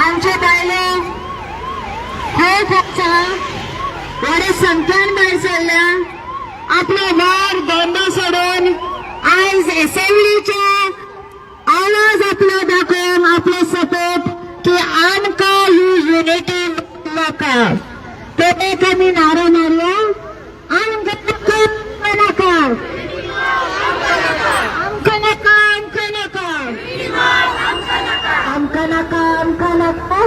आमचे बायले खूप बऱ्या संख्येन भायर सरल्या आपले वार दोंडो सोडून आज असेंब्लीचे आवाज आपलो दाखोवन आपलो सपोर्ट की आमकां ही युनिटी नाका तेक आमी नारो मारया आमकां नाका आमकां नाका आमकां नाका आमकां नाका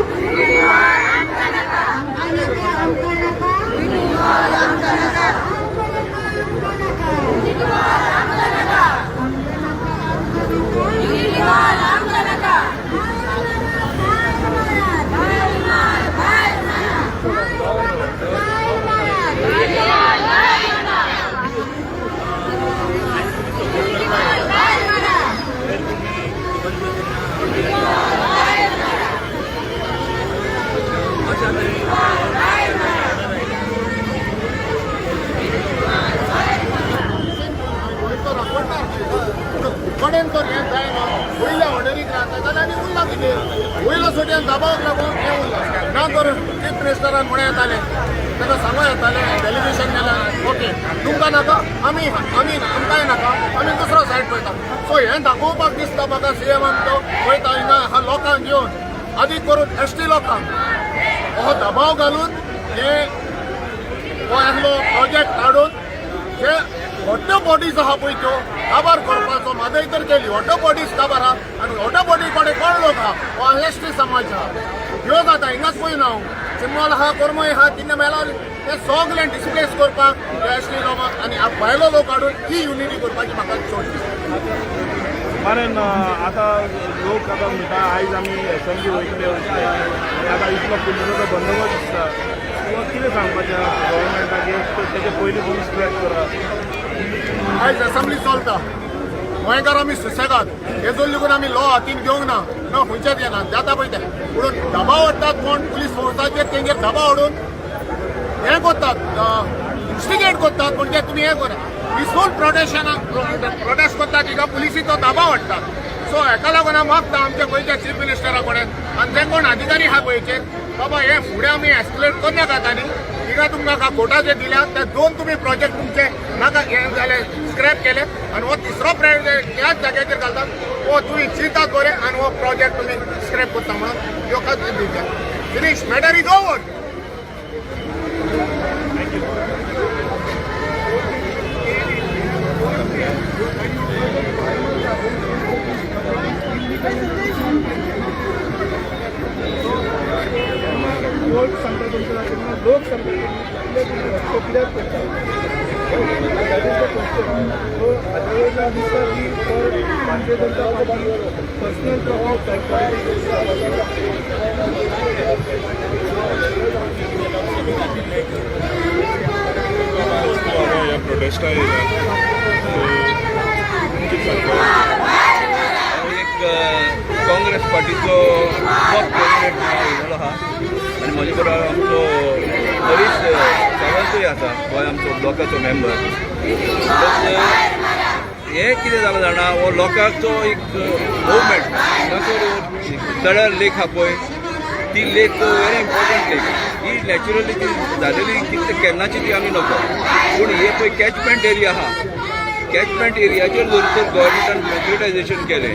कडेन तर हें जायना वयल्या ऑर्डरीक रावता जाल्यार आनी उरला कितें वयलो सोट्यान दबावाक लागून हें उरलां ना तर चीफ मिनिस्टरान म्हण येताले ताका सांगो येताले डेलिगेशन गेल्यार ओके तुमकां नाका आमकांय नाका आमी दुसरो सायड पळयता सो हें दाखोवपाक दिसता म्हाका सीएम आमचो वयता हिंगा ह्या लोकांक घेवन आदीक करून एसटी लोकांक हो दबाव घालून हे हो आहलो प्रोजेक्ट काडून जे वॉटर बॉडीज आहा पळय त्यो काबार करपाचो म्हादय तर केली वॉटर बॉडीज काबार आहा आनी वॉटर बॉडी कडेन कोण लोक आहा हो एसटी समाज आहा ह्यो जाता हिंगाच पळय ना चिमोल आहा कोरमय आहा तिने मेला ते सगळें डिस्प्लेस करपाक एसटी लोकांक आनी भायलो लोक हाडून ही युनिटी करपाची म्हाका चड दिसता कारण आता लोक आता म्हणटा आयज आमी असेंब्ली वयतले आता इतलो पुलिसाचो बंदोबस्त आसता कितें सांगपाचें गव्हर्मेंटाक तेजे पयलीं पुलीस ट्रॅक करा आयज असेंब्ली चलता गोंयकार आमी सुसेगाद हेजो लागून आमी लॉ हातीन घेवंक ना न खंयचेच येना जाता पळय ते पूण दबाव हाडटात कोण पुलीस फोर्साचेर तेंगेर दबाव हाडून हें करतात इन्स्टिगेट करतात म्हणजे तुमी हें करा पिसफूल प्रोटेस्ट करतात तिका पुलिसीचो दबाव हाडटात सो हेका लागून हांव मागता आमच्या गोंयच्या चीफ मिनिस्टरा कडेन आनी ते कोण अधिकारी आहा गोंयचेर बाबा हे फुडें आमी एस्कुलेट करनाका आतांनी तिका तुमकां कोर्टाचे दिल्यात ते दोन तुमी प्रोजेक्ट तुमचे नाका हें जाले स्क्रॅप केले आनी हो तिसरो प्रोजेक्ट ह्याच जाग्याचेर घालतात हो तुमी चिंतात बरें आनी हो प्रोजेक्ट तुमी स्क्रॅप करता म्हणून लोकांक दिवचे फिनिश मॅटर इज ओवर लोक समजा क्लियर करतात भारतीय जनता पार्टी पर्सनल प्रभाव या प्रोटेस्ट आहे एक काँग्रेस पार्टीचो टॉप कॅन्डिडेट येयलो आहा आनी म्हजे बरोबर आमचो हरीश सावंतूय आसा गोंय आमचो ब्लॉकाचो मेंबर. हें कितें जालां जाणा हो लोकांचो एक मुवमेंट तळ्यार लेक आहा पळय ती लेक व्हेरी इम्पॉर्टंट लेक ही नॅचरली ती जालेली कितें केन्नाची ती आमी नकळो पूण हे पळय कॅचमेंट एरिया आहा कॅचमेंट एरियाचेर जरी तर गव्हर्मेंटान कॉन्क्रिटायजेशन केलें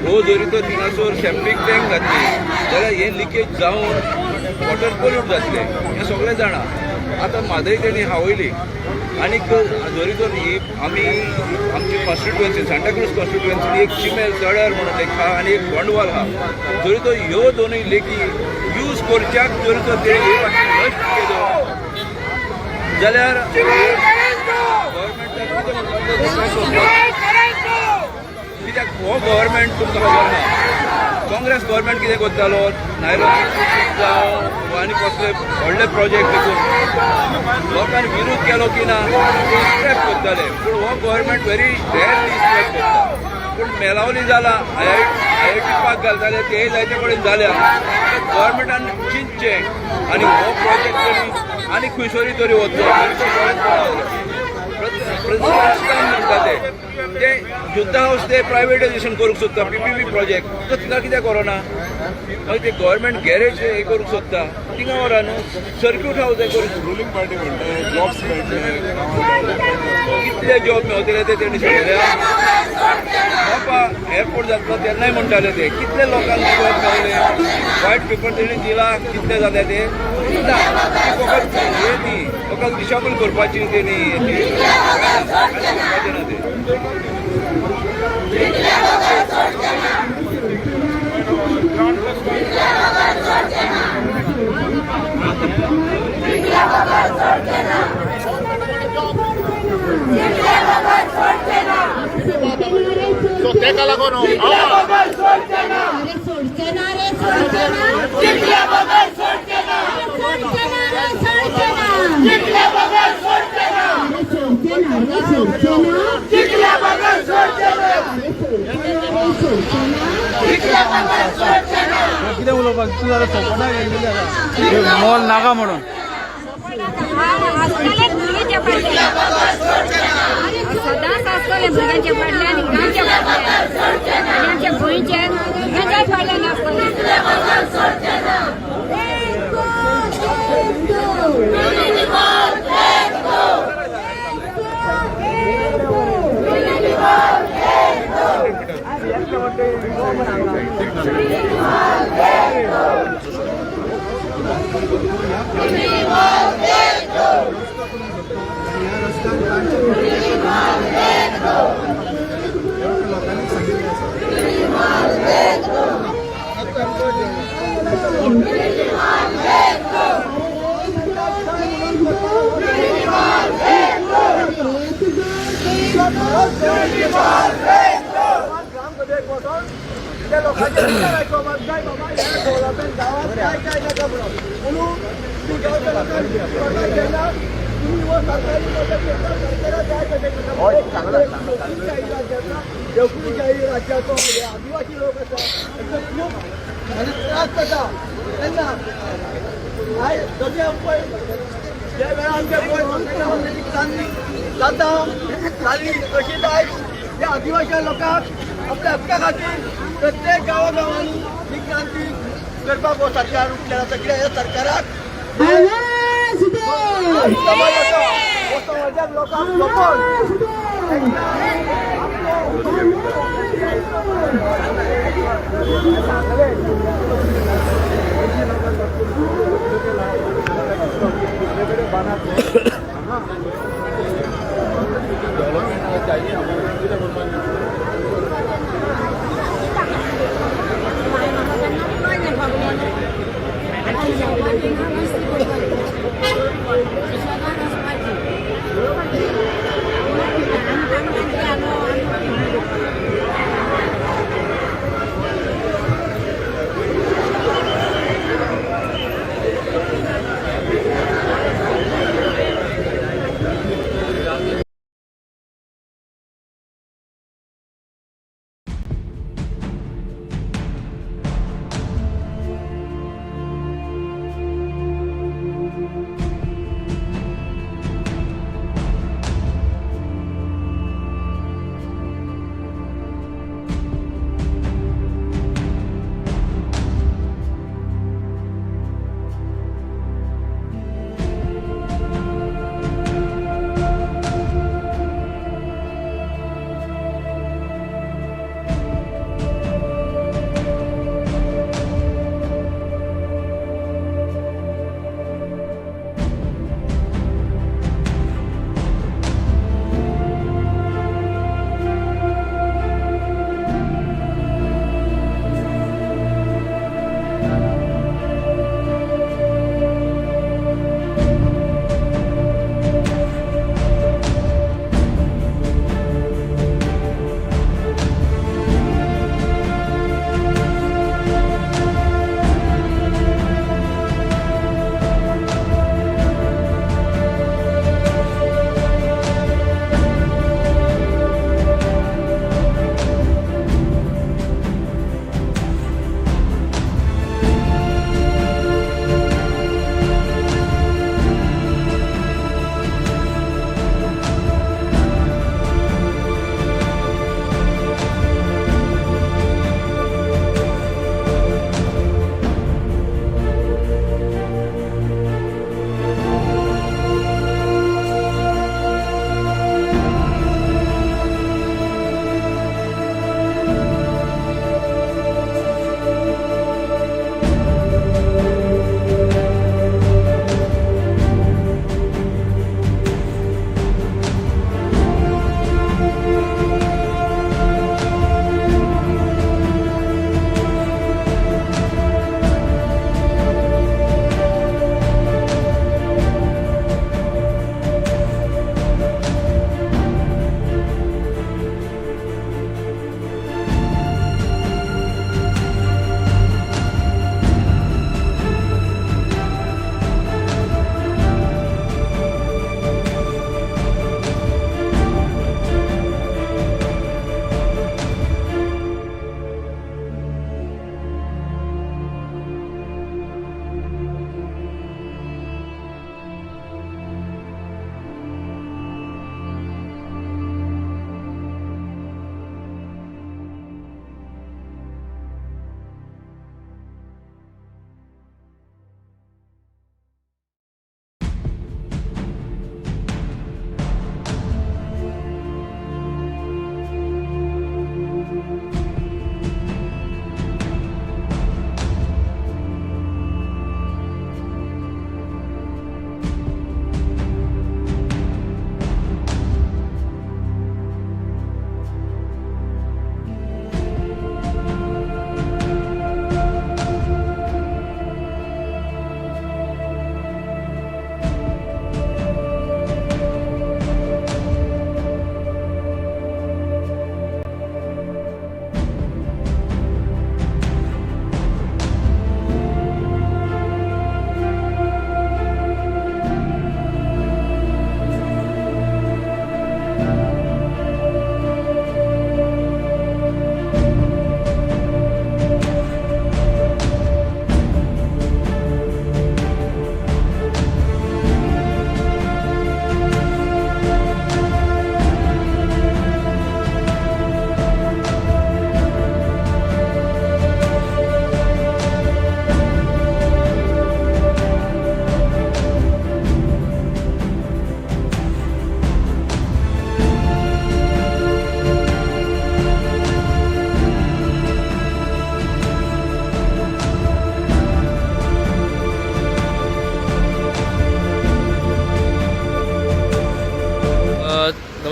हो जरी तर थिंगासोर सॅम्पींग टँक घातली जाल्यार हें लिकेज जावन वॉटर पोल्यूट जातलें हें सगळें जाणा. आतां म्हादय तेणी हावयली आनीक जरी तर ही आमी आमची कॉन्स्टिट्युएन्सी सांताक्रूज कॉन्स्टिट्युएन्सीन एक चिमेल तळ्यार म्हणून एक आहा आनी एक गोंडवाल आहा जरी तर ह्यो दोनूय लेकी यूज करच्याक जरी तर ते हे भाशेन नश्ट केल्यो जाल्यार कित्याक हो गव्हर्मेंट तुमकां खबर ना काँग्रेस गव्हर्मेंट कितें करतालो नायलॉन जावं आनी कसले व्हडले प्रोजेक्ट देखून लोकांनी विरोध केलो की ना स्क्रॅप करताले पूण हो गव्हर्मेंट व्हेरी रेअरली स्क्रॅप करता पूण मेलावली जाला IIT पाक घालताले तेय जायते कडेन जाल्या गव्हर्मेंटान चिंतचें आनी हो प्रोजेक्ट आनी खंयसरी तरी वचचो. प्रधान म्हणटा ते युद्धा हाऊस ते प्रायवेटायजेशन करूंक सोदता PPP प्रोजेक्ट तो थिंगा कित्याक करोना मागीर ते गव्हर्मेंट गॅरेज हे करूंक सोदता थिंगा व्हरा न्हू सर्क्यूट हाऊस हे करूंक रुलींग पार्टी म्हणटा जॉब्स मेळटले कितले जॉब मेळटले ते तेणी सांगल्या बापा एअरपोर्ट जातलो तेन्नाय म्हणटाले ते कितले लोकांक जॉब मेळ्ळे व्हायट पेपर तेणी दिला कितले जाले ते फकत हे ती फकत रिशाफल करपाची तेणी करपाचें ना ते. सो तेका लागून कितें उलोवपाक तूं जाल्यार सपोर्टाक गेल्ली आसा मोल नाका म्हणून सदांच आसतलें भुरग्यांचे फाटल्यान आनी गांवच्या फाटल्यान आनी आमच्या गोंयचे हेंच्या फाटल्यान आसतलें. आदिवासी लोक आसा खूब त्रास जाता तेन्ना ज्या वेळार आमच्या जाता जाली तशीच आयज त्या आदिवासी लोकांक आपल्या हक्का खातीर प्रत्येक गांवांनी ही क्रांती करपाक हो सरकार उठलेला आसा कित्याक ह्या सरकाराक समाजाच्या लोकांक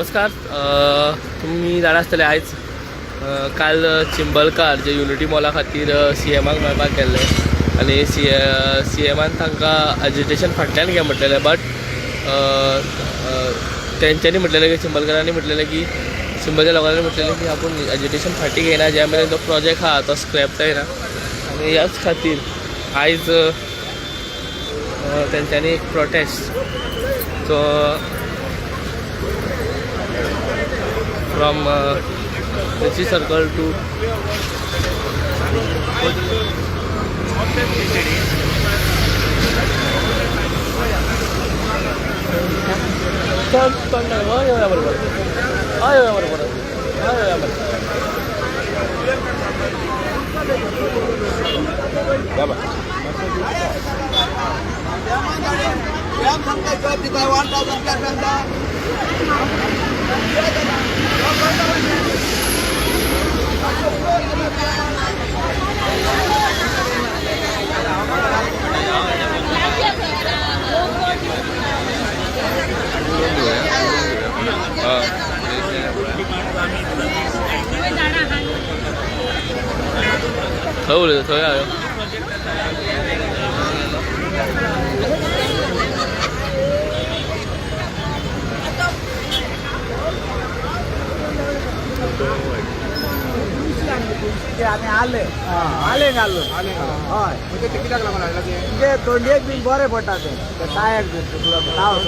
नमस्कार. तुम्ही जाणा आसतले आयज काल चिंबलकार जे युनिटी मॉला खातीर CMाक मेळपाक गेल्ले आनी CMान तांकां एजिटेशन फाटल्यान घे म्हटलेलें. बट तेंच्यांनी म्हटलेलें की चिंबलकारांनी म्हटलेलें की चिंबलच्या लोकांनी म्हटलेलें की आपूण एजिटेशन फाटीं घेयना, ज्या मेरेन तो प्रोजेक्ट आहा तो स्क्रॅप जायना. आनी ह्याच खातीर आयज तेंच्यांनी एक प्रोटेस्ट तो from Ritchie Circle to थंय उलयता थंय आयो. आमी आले घालून हय म्हणजे ते कित्याक लागून हाडला ते म्हणजे थंडेक बी बरें पडटा ते टायर्ड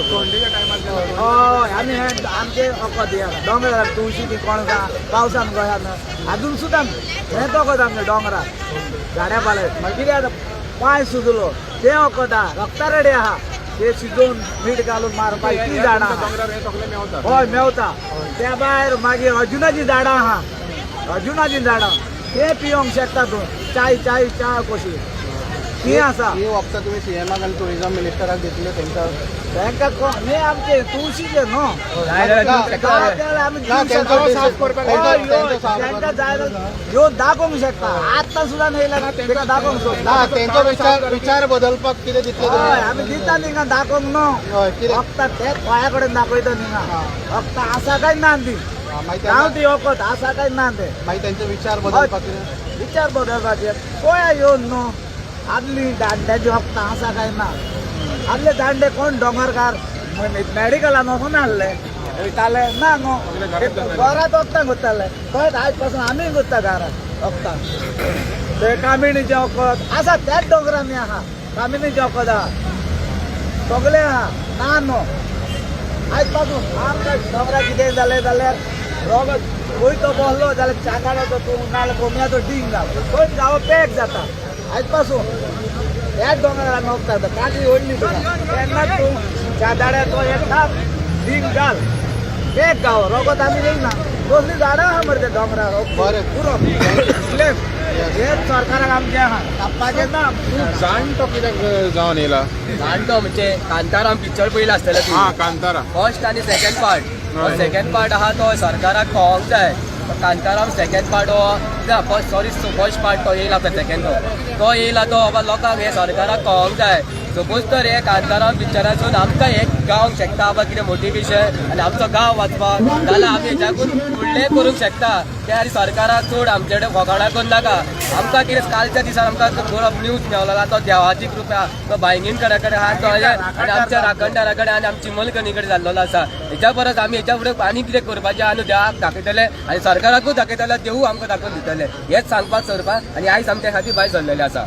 थंडेच्या टायमार हय आमी आमचे वखद दोंगरार तुळशी ती कोणसा पावसान गोंयान अजून सुद्दां हें वखद आमचे डोंगरार झाड्या पालयत मागीर कितें जाता पांय सुजलो तें वखद आहा रक्ता रेडी आहा ते शिजोवन मीठ घालून मारपाक ती झाडां हय मेवता. त्या भायर मागीर अजुनाची झाडां आहा अजुनाची झाडां ते पिवंक शकता तूं. चाय कशी ती आसा. ही वखदां तुमी CMाक आनी टुरिझम मिनिस्टराक दितले तांकां हे आमचे तुळशीचे न्हू तांकां जाय ह्यो दाखोवंक शकता. आतां सुद्दां येयला तांकां दाखोवंक सोदता. तेंचो विचार बदलपाक कितें दितले हय आमी दिता तिंगा दाखोवंक न्हू वखदां ते कोया कडेन दाखयता तिंगा वखदां आसा काय ना ती हांव ती वखद आसा काय ना ते मागीर तेंचो विचार बदलपाक विचार बदलपाचे पळया येवन न्हू आदली दांड्याची वखदां आसा काय ना. आदले दांडे कोण दोंगरकार मेडिकलान वचून हाडले वयताले ना न्हू घरांत वखदां करताले खंय आयज पासून आमी करता घरांत वखदां. ते कामिणीचें वखद आसा त्याच दोंगरांनी आहा कामिणीचें वखद आहा सगळें आहा ना न्हू. आयज पासून आमकां दोंगरा कितें जालें जाल्यार रोगत खंय तो बसलो जाल्यार चांगाराचो तूं नाल्यार कोंबयाचो डींग घाल खंय जावो पॅक जाता. आयज पासून ह्याच दोंगरार वखदां काटी व्हडली तुका तेन्ना तूं चादाड्याचो येता डींग घाल पॅक गाव रोगत आमी येयना. कसलीं झाडां आहा मरे त्या दोंगरार पुरो हेच सरकाराक आमचें आहा कापपाचें ना. जाणटो कित्याक जावन येयला जाणटो म्हणजे कांताराम पिक्चर पयला आसतले कांतारा फर्स्ट आनी सेकंड पार्ट. सेकंड पार्ट आहा तो सरकाराक कळोंक जाय. कांताराम सेकंड पार्ट हो फर्स्ट पार्ट तो येयला पळय सेकंड तो येयला तो बाबा लोकांक हे सरकाराक कळोंक जाय. सपोज तर हे कांताराम पिक्चरासून आमकां एक गावंक शकता बाबा कितें मोटिवेशन आनी आमचो गांव वाचपा जाल्यार आमी हेच्याकून फुडलें करूंक शकता. त्या खातीर सरकाराक चड आमचे कडेन फकाणां करून नाका. आमकां कितें कालच्या दिसान आमकां बरो न्यूज मेळलो तो देवाची कृपा तो बायनीन कडेन आहा तो आनी आमच्या राखणदारा कडेन आनी आमच्या चिमलकणी कडेन जाल्लो आसा. हेच्या परस आमी हेच्या फुडें आनी कितें करपाचें आनी देवाक दाखयतले आनी सरकाराकूय दाखयतले देवूय आमकां दाखोवन दितले हेच सांगपाक सोदपाक आनी आयज आमच्या खातीर भायर सरलेले आसा.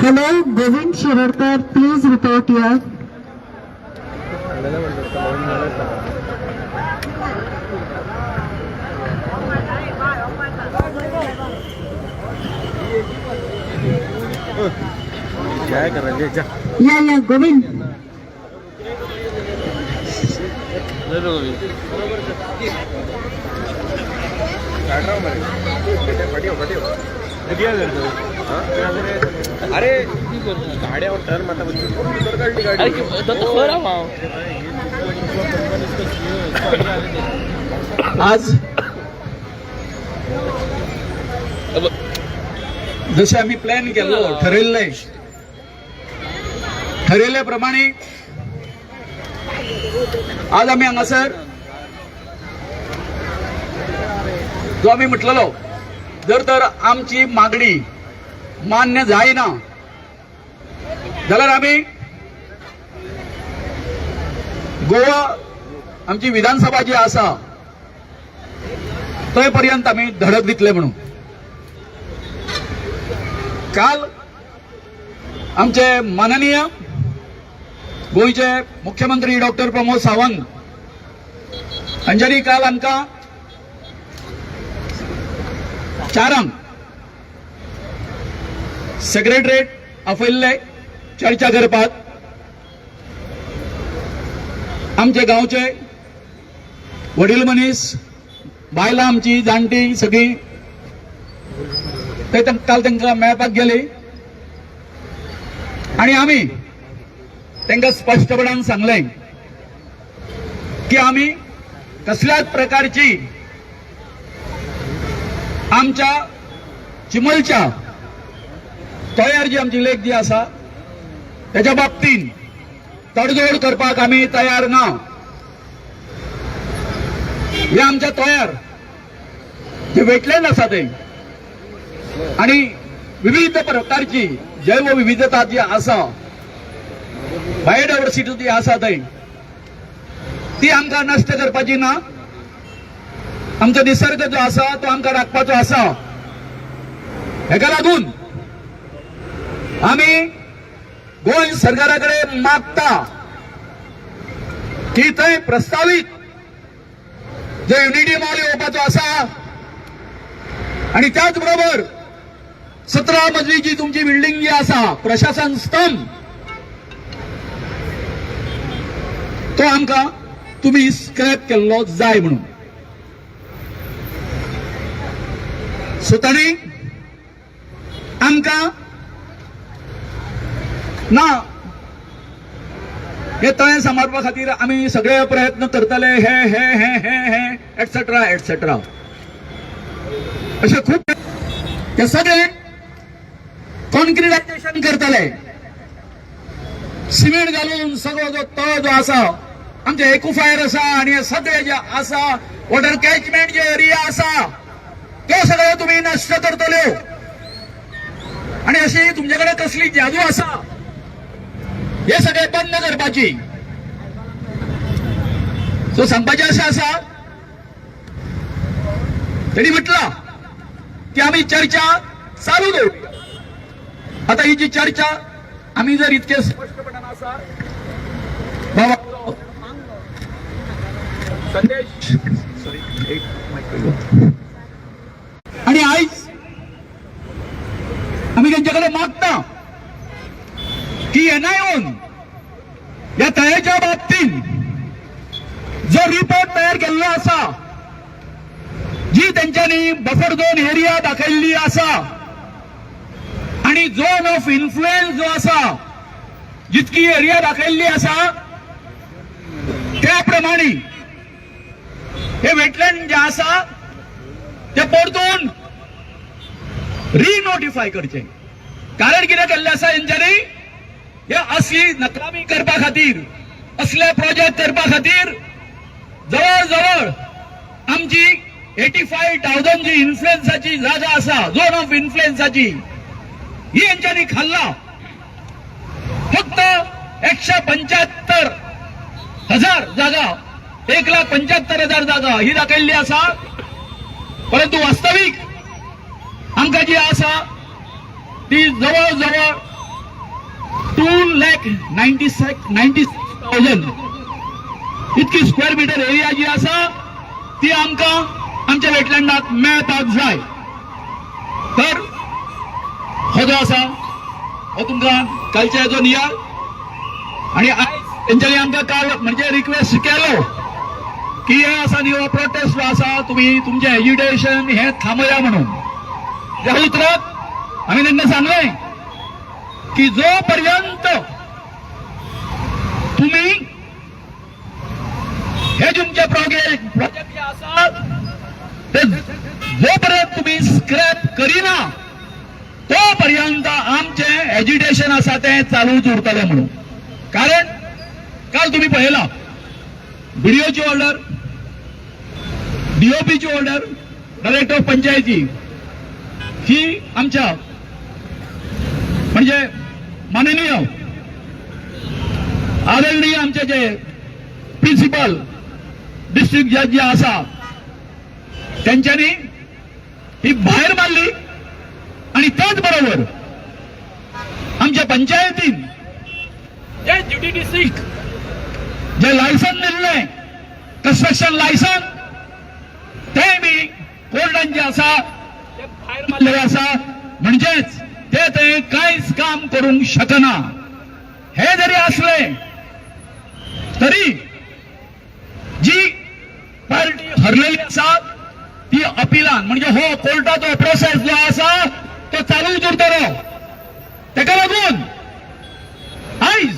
Hello, Govind Shirarkar, please report here. काय करायला जा या गोविंद. किती आहे त्यांचं? अरे गाड्यावर टर्न माता गाडी अरे खरं माव आज जसे आम्ही प्लॅन केलो ठरवल्याप्रमाणे आज आम्ही हांगासर जो आम्ही म्हटलेलो जर तर आमची मागणी मान्य जायना जाल्यार आम्ही गोवा आमची विधानसभा जी आसा थंय पर्यंत आम्ही धडक दितले म्हणून काल आमचे माननीय गोयचे मुख्यमंत्री डॉक्टर प्रमोद सावंत हांच्यानी काल आमकां चारांक सेक्रेटरेट आपयल्ले चर्चा करपाक आमचे गांवचे वडील मनीस बायलां आमची जाणटी सगळी ते काल तांकां मेळपाक गेली आणि आम्ही तांकां स्पष्टपणान सांगलें की आम्ही कसल्याच प्रकारची आमच्या चिमलच्या तयार जी आमची लेख जी आसा त्याच्या बाबतीन तडजोड करपाक आम्ही तयार ना हे आमच्या तयार जे वेटलँड आसा ते आणि विविध प्रकारची जैव विविधता जी आसा बायोडायवर्सिटी जी आसा ती आमकां नष्ट करपाची ना आमचो निसर्ग जो आसा तो आमकां राखपाचो आसा हेका लागून आम्ही गोंय सरकाराकडे मागता की थंय प्रस्तावित जो युनिटी मॉल येवपाचो आसा आणि त्याच बरोबर 17 मजलीची तुमची बिल्डिंग जी आसा प्रशासन स्तंभ तो आमकां तुम्ही स्क्रॅप केल्लो जाय म्हणून सो तांणी आमकां ना हे तळें सांबाळपा खातीर आमी सगळे प्रयत्न करतले हे हे हे हे हे एटसेट्रा एटसेट्रा अशें खूब हे सगळे कॉन्क्रिटायझेशन करतले सिमेंट घालून सगळो जो तळ जो आसा आमचे एक्युफायर आसा आणि हे सगळे जे आसा वॉटर कॅचमेंट जे एरिया आसा तो सगळे तुम्ही नष्ट करतले आणि अशी तुमच्याकडे कसली जादू आसा हे सगळे बंद करपाची सो सांगपाचें अशें आसा तेणी म्हटला की आम्ही चर्चा चालू दवरूया आता ही जी चर्चा आम्ही जर इतके स्पष्टपणान आसा बाबा संदेश आणि आयज आम्ही त्यांच्याकडे मागता की एनआयओन या तळ्याच्या बाबतीत जो रिपोर्ट तयार केल्लो आसा जी त्यांच्यानी बफर झोन एरिया दाखयल्ली आसा आणि झोन ऑफ इन्फ्लुएन्स जो आसा जितकी एरिया दाखयल्ली आसा त्याप्रमाणे हे वेटलँड जे आसा ते परतून रिनोटिफाय करचे कारण कितें केल्लें आसा हेंच्यांनी हे असली नकामी करपा खातीर असले प्रोजेक्ट करपा खातीर जवळ जवळ आमची 85,000 जी इन्फ्लुएन्साची जागा आसा झोन ऑफ इन्फ्लुएन्साची ही यांच्यानी खाल्ला फक्त 175,000 जागा 1,75,000 जागा ही दाखयल्ली आसा परंतु वास्तविक आमकां जी आसा ती जवळ जवळ 2,96,000 इतकी स्क्वेअर मीटर एरिया जी आसा ती आमकां आमच्या वेटलँडात मेळपाक जाय तर हो जो आसा हो तुमकां कालचे जो नियाळ आणि आयज तेंच्यांनी आमकां काल म्हणजे रिक्वेस्ट केलो की हे असा निवळ प्रोटेस्ट आसा तुम्ही तुमचे एज्युटेशन हे थांबया म्हणून त्या उतरात आम्ही त्यांना सांगले की जोपर्यंत तुम्ही हे तुमचे प्रोजेक्ट जे आसात ते जोपर्यंत तुम्ही स्क्रॅप करिना तोपर्यंत आमचे एज्युटेशन आसा ते चालूच उरतले म्हणून. कारण काल तुम्ही पळयला बीडीओची ऑर्डर, डीओपीची ऑर्डर, डायरेक्टर ऑफ पंचायती ही आमच्या म्हणजे माननीय आदरणीय आमचे जे प्रिन्सिपल डिस्ट्रिक्ट जज जे आसा त्यांच्यानी ही बाहेर मारली आणि त्याच बरोबर आमच्या पंचायतीन जे जीडीडीसी जे लायसन दिले कन्स्ट्रक्शन लायसन ते मी कोर्टान जे आसा ते भायर मारलेले आसा. म्हणजेच ते कांयच काम करूंक शकना. हे जरी असले तरी जी पार्टी हरलेली आसा ती अपिलान म्हणजे हो कोर्टाचो प्रोसेस जो आसा तो चालूच उरतलो. तेका लागून आयज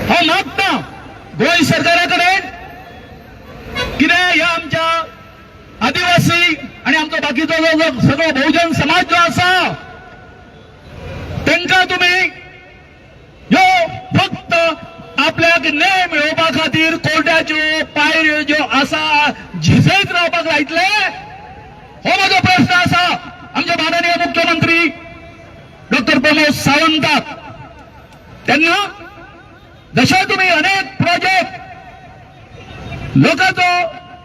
हांव मागता गोंय सरकारा कडेन कितें ह्या आमच्या आदिवासी आणि आमचो बाकीचो जो सगळो बहुजन समाज जो आसा तांकां तुम्ही ह्यो फक्त आपल्याक न्याय मेळोवपा खातीर कोर्टाच्यो पायऱ्यो ज्यो आसा झिजयत रावपाक लायतले. हो म्हजो प्रश्न आसा आमचे माननीय मुख्यमंत्री डॉक्टर प्रमोद सावंताक. त्यांना जशे तुम्ही अनेक प्रोजेक्ट लोकांचो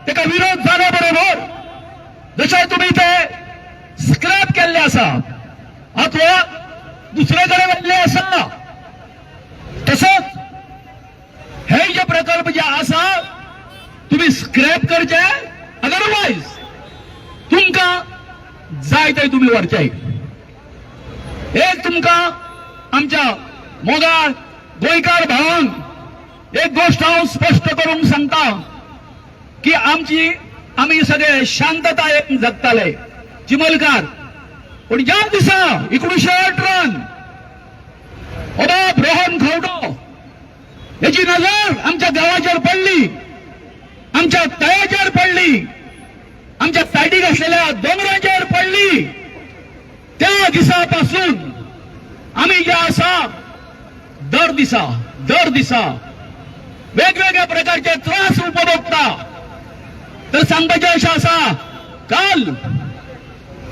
तेका विरोध जाल्या बरोबर जशे तुम्ही ते स्क्रॅप केल्ले आसा अथवा दुसरे कडेन व्हेल्ले आसा तसोच हे जे प्रकल्प जे आसा तुम्ही स्क्रॅप करचे. अदरवायज तुमकां जाय ते तुम्ही व्हरचे. एक तुमकां आमच्या मोगाळ गोंयकार भावांक एक गोष्ट हांव स्पश्ट करूंक सांगता की आमी सगळे शांततायेन जगताले चिमलकार. पण ज्या दिसा 1918 अबाब रोहन खंवटो याची नजर आमच्या गावाचेर पडली, आमच्या तळ्याचेर पडली, आमच्या सायडीक आसलेल्या दोंगराचेर पडली. त्या दिसापासून आम्ही जे आसा दर दिसा वेगवेगळ्या प्रकारचे त्रास उपभोगता. तर सांगपाचें अशें आसा काल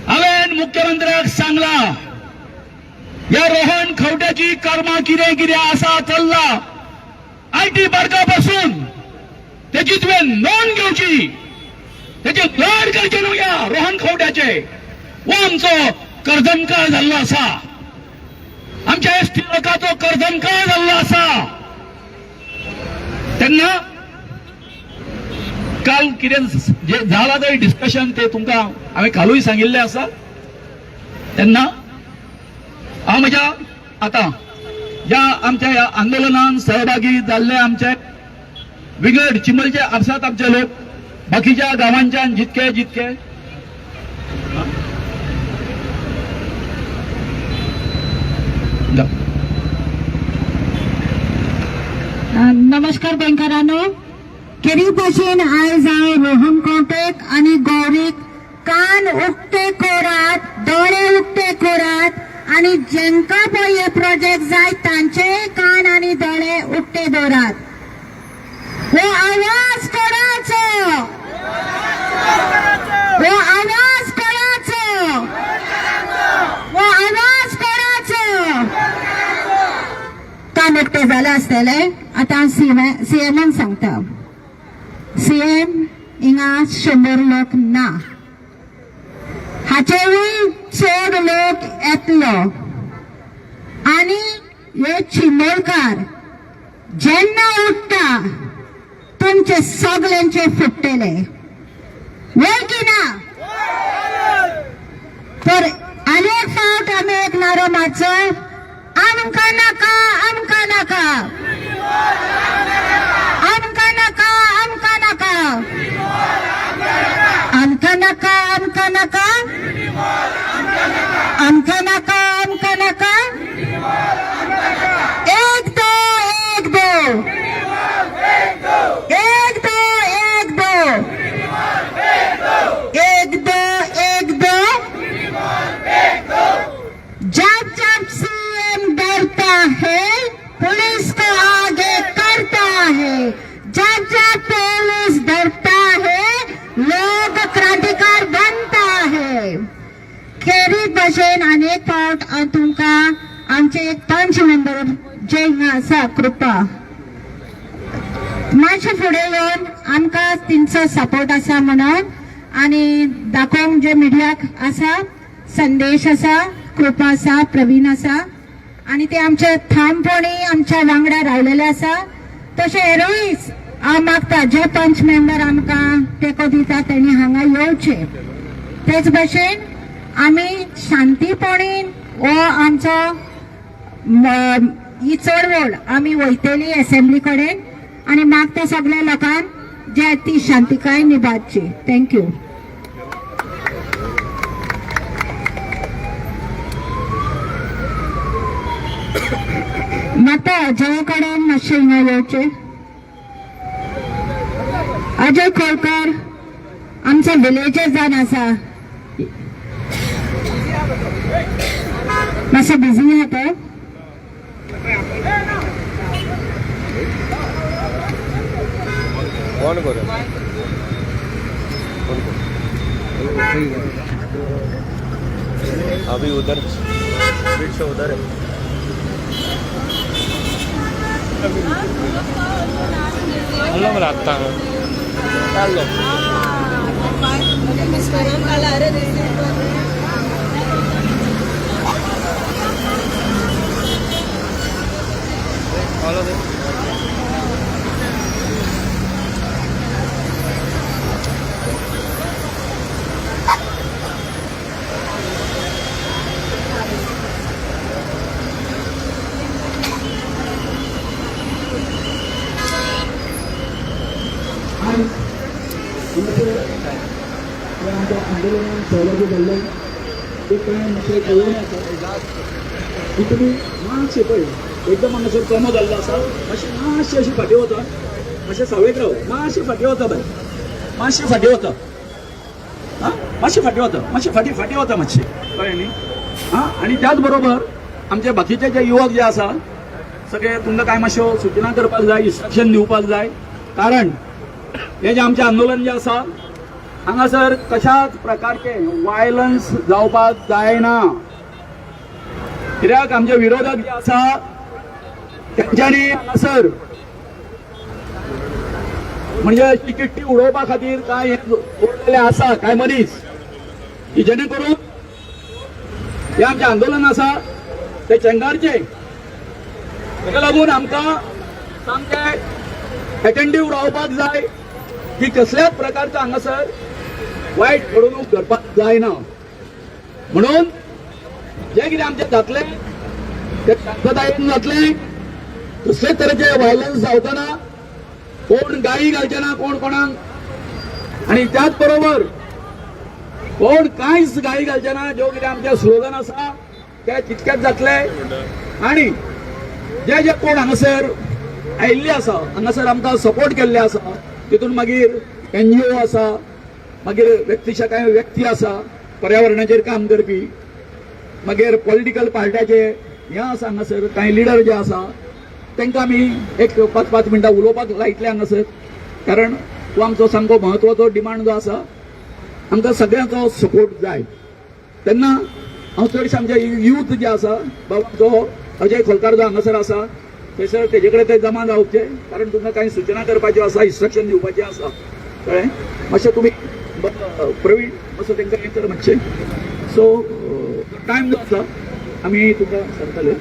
हांवेन मुख्यमंत्र्याक सांगला या रोहन खंवट्याची कर्मां कितें कितें आसा चल्ला आयटी पार्कापासून त्याची तुवें नोंद घेवची, त्याची लढ करची न्हू या रोहन खंवट्याचे. हो आमचो कर्दनकाळ जाल्लो आसा, आमच्या एसटी लोकांचो कर्दनकाळ जाल्लो आसा. तेन्ना काल कितें जे झाला ते डिस्कशन ते तुमकां हांवें कालूय सांगिल्लें आसा. तेन्ना हांव म्हज्या आतां या आमच्या ह्या आंदोलनान सहभागी जाल्ले आमचे विंगड चिमलचे आसात आमचे लोक बाकीच्या गांवांच्यान जितके नमस्कार गोंयकारांनो. केरी भाशेन आयज हांव रोहन खंवटेक आनी गौरीक कान उक्ते कोरात, दोळे उक्ते कोरात आणि जेंका पळय हे प्रोजेक्ट जाय तांचे कान आणि दोळे उक्ते दवरात. हो आवाज कोणाचो? हो आवाज कोणाचो? हो आवाज कोणाचो? कान उक्ते जाले आसतले. आता सीएमान सांगता. सीएम हिंगा 100 लोक ना, हाचेरूय चड लोक येतलो आणि हे चिमोलकार जेन्ना उठता तुमचे सगळ्यांचे फुटतले. वय की ना? तर अनेक फावट आम्ही एक नारो मारचो आमकां नाका, आमकां नाका, आमकां नाका. नका आमका नका आमका नका आमका नका आमका नका आमका नका एक दो एक दो एक दो एक दो एक दो एक दो जब जब सीएम डरता है पुलिस को आगे करता है जब जब पुलिस डरता है लोग क्रांतिकार बनता है खेरीत भाशेन अनेक फावट तुमकां आमचे एक पंच मेंबर जे हिंगा आसा कृपा मातशे फुडें येवन आमकां तेंचो सपोर्ट आसा म्हणून आनी दाखोवंक जे मिडियाक आसा संदेश आसा कृपा आसा प्रवीण आसा आणि ते आमचे ठामपणी आमच्या वांगडा रावलेले आसा तशें हेरूय हांव मागता जे पंच मेंबर आमकां तेंको दिता तेणी हांगा येवचे तेच भशेन आमी शांतीपणीन हो आमचो ही चळवळ आमी वयतली असेंब्ली कडेन आणि मागता सगळ्या लोकांक जे ती शांतिकाय निभावची थँक्यू माता अजय कडेन मातशें हिंगा येवचे अजय खोलकर आमचो विलेजर जावन आसा मातसो बिजी आहा तो ऑन करो अभी उधर बीच से उधर है हेलो मैं आता हूँ हेलो आंदोलनात सहभागी झाले ते काय मात्र कळून की तुम्ही मातशे पळय एकदम हांगासर जमा जाल्लो आसा मातशें मातशी अशी फाटी वता मातशें सावळेक राव मातशी फाटी वता बाय मातशी फाटी वता हां मातशी फाटी वता मातशी फाटी वता मातशी कळ्ळें न्ही हां आणि त्याच बरोबर आमचे बाकीचे जे युवक जे आसा सगळे तुमकां काय मातश्यो सूचना करपाक जाय इन्स्ट्रक्शन दिवपाक जाय कारण हे जे आमचें आंदोलन जे आसा हांगासर कशाच प्रकारचे वायलन्स जावपाक जायना कित्याक आमचे विरोधक जे आसा तेंच्यांनी हांगासर म्हणजे चिकिट्टी उडोवपा खातीर काय उरलेले आसा काय मनीस की जेणे करून हे आमचें आंदोलन आसा ते चेंगारचे ताका लागून आमकां सामकें एटेंटीव रावपाक जाय की कसल्याच प्रकारचा हांगासर वायट घडणूक घडपाक जायना म्हणून जे कितें आमचें जातलें तें शांततायेन जातलें कसलेच तरेचे वायलन्स जावचना कोण गाळी घालचे ना कोण कोणाक आणि त्याच बरोबर कोण कांयच गाळी घालचे ना ज्यो कितें आमचे स्लोगन आसा ते तितकेच जातले आणि जे जे कोण हांगासर आयिल्ले आसा हांगासर आमकां सपोर्ट केल्ले आसा तितून मागीर NGO आसा मागीर व्यक्तिशा कांय व्यक्ती आसा पर्यावरणाचेर काम करपी मागीर पॉलिटिकल पार्ट्याचे हे आसा हांगासर कांय लिडर जे आसा तांकां आमी एक 5-5 मिनटां उलोवपाक लायतले हांगासर कारण तो आमचो सामको म्हत्वाचो डिमांड जो आसा आमकां सगळ्यांचो सपोर्ट जाय तेन्ना हांव चडशे आमचे यूथ जे आसा बाबा जो अजय खोलकार जो हांगासर आसा थंयसर तेजे कडेन ते जमा जावचे कारण तुमकां कांय सूचना करपाच्यो आसा इन्स्ट्रक्शन दिवपाचें आसा कळ्ळें मातशें तुमी प्रवीण असो तांकां हें कर मातशें सो टायम जो आसा आमी तुमकां सांगतले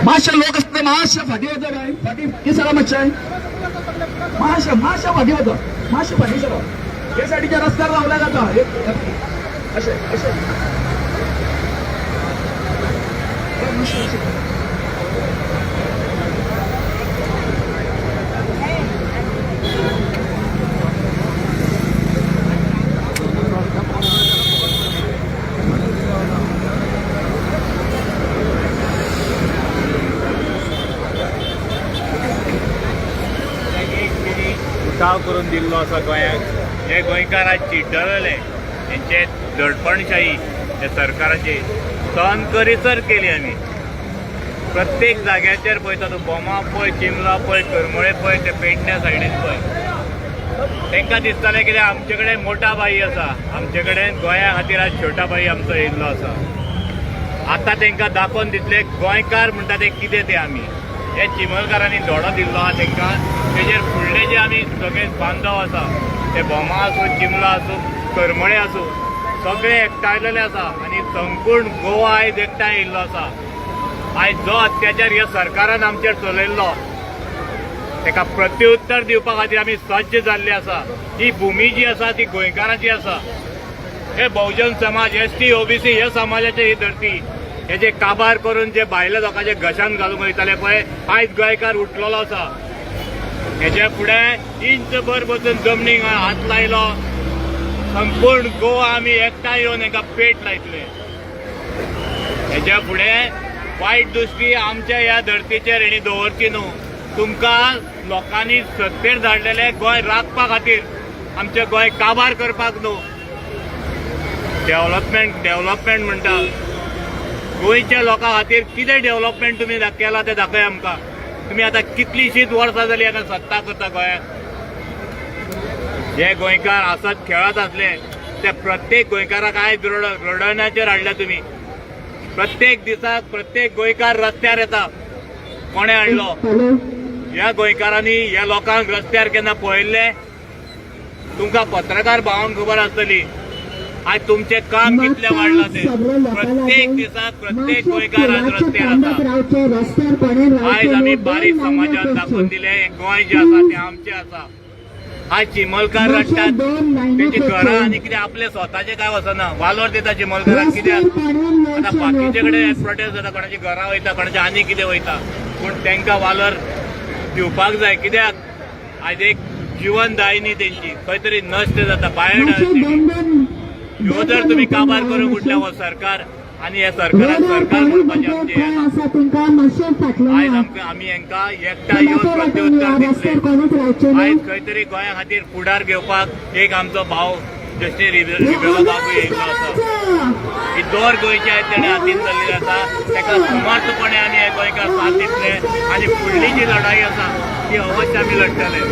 मातशें लोक आसता मातशें फाटीं वचा बाय फाटीं सरा मातशें मातशें फाटीं वता मातशें फाटीं सरा हे सायडीच्या रस्त्यार रावल्यार जाता अशें उठाव करून दिल्लो आसा गोंयाक. जे गोंयकार आज चिड्डलेले तेंचे दडपणशाही हे सरकाराची सहन करीसर केली आमी. प्रत्येक जाग्याचेर पळयता तूं बोमा पळय, चिमला पळय, करमळे पळय, ते पेडण्या सायडीन पळय. तांकां दिसतालें कितें आमचे कडेन मोठा बाई आसा, आमचे कडेन गोंया खातीर आज छोटा बाई आमचो येयल्लो आसा. आतां तांकां दाखोवन दितले गोंयकार म्हणटा ते कितें ते आमी. हे चिमलकारांनी धोडो दिल्लो आहा तांकां, तेजेर फुडले जे आमी सगळे बांदव आसा ते बोमा आसूं, चिमला आसूं, करमळे आसूं, सगळे एकठांयलेले आसा आनी संपूर्ण गोवा आयज एकठांय येयल्लो आसा. आयज जो अत्याचार ह्या सरकारान आमचेर चलयल्लो ताका प्रत्युत्तर दिवपा खातीर आमी सज्ज जाल्ले आसा. ही भुमी जी आसा ती गोंयकारांची आसा. हे बहुजन समाज, ST OBC हे समाजाची ही धरती. हे जे काबार करून जे भायल्या लोकांचे घशान घालूंक वयताले पळय, आयज गोंयकार उठलेलो आसा. हेच्या फुडें इंचभर बसून जमनीक हात लायलो, संपूर्ण गोवा आमी एकठांय येवन हांकां पेट लायतले. हेच्या फुडें वायट दृश्टी आमच्या ह्या धर्तीचेर हेणी दवरची न्हू. तुमकां लोकांनी सत्तेर धाडलेले गोंय राखपा खातीर, आमचें गोंय काबार करपाक न्हू. डेव्हलपमेंट म्हणटा. गोंयच्या लोकां खातीर कितें डेव्हलपमेंट तुमी केला तें दाखय आमकां. तुमी आतां कितलींशींच वर्सां जालीं हांगा सत्ता करता गोंयांत. जे गोंयकार आसत खेळत आसले ते प्रत्येक गोंयकाराक आयज रडण्याचेर हाडल्या तुमी. प्रत्येक दिसाक प्रत्येक गोंयकार रस्त्यार येता. कोणें हाडलो? ह्या गोंयकारांनी ह्या लोकांक रस्त्यार केन्ना पळयल्ले? तुमकां पत्रकार भावांक खबर आसतली आज तुमचें काम कितलें वाडलां तें. प्रत्येक दिसाक प्रत्येक गोंयकार आज रस्त्यार आसा. आयज आमी बारीक समाजान दाखोवन दिलें हें गोंय जें आसा तें आमचें आसा. आज चिमलकार रडटात, तेंची घरां आनी कितें आपले स्वताचें काय वचना. वालोर दिता चिमलकाराक कित्याक? आतां बाकीचे कडेन प्रोटेस्ट जाता, कोणाची घरां वयता, कोणाचें आनी कितें वयता, पूण तांकां वालोर दिवपाक जाय. कित्याक आयज एक जीवनदायिनी तेंची खंय तरी नश्ट जाता. बायोडायवर्सिटी ह्यो जर तुमी काबार करूंक उठल्या हो सरकार, आनी हे सरकाराक सरकार म्हणपाचें आमचें आयज आमी हांकां एकठांय येवन प्रत्युत्तर दितले. आयज खंय तरी गोंया खातीर फुडार घेवपाक एक आमचो भाव जस्टीस रिबेलो बाबू येयल्लो आसा. ही दोर गोंयची आयज तेणें हातीन धरलेली आसा. ताका समर्थपणे आमी हे गोंयकार साथ दितले आनी फुडली जी लढाई आसा ती अवश्य आमी लढटले.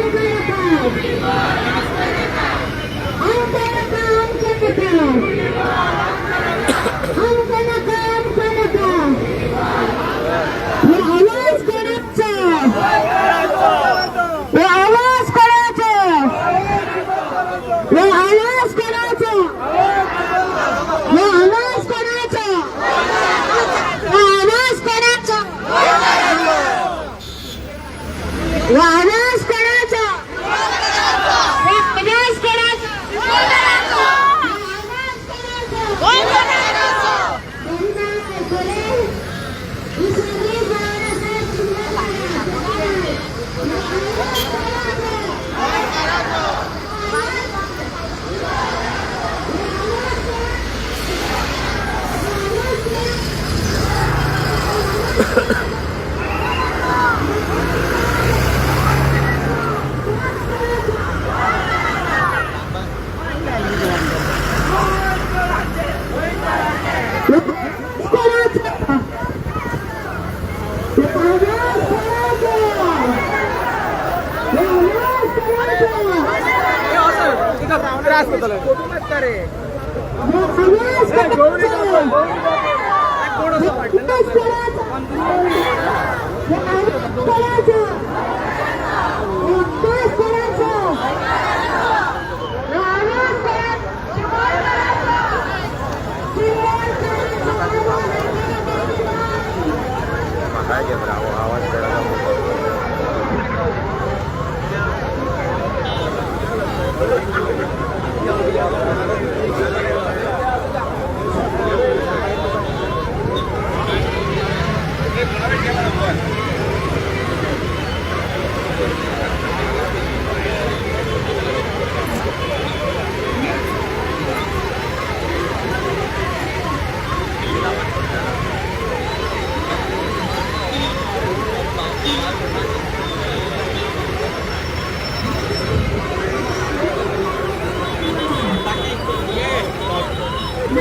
हम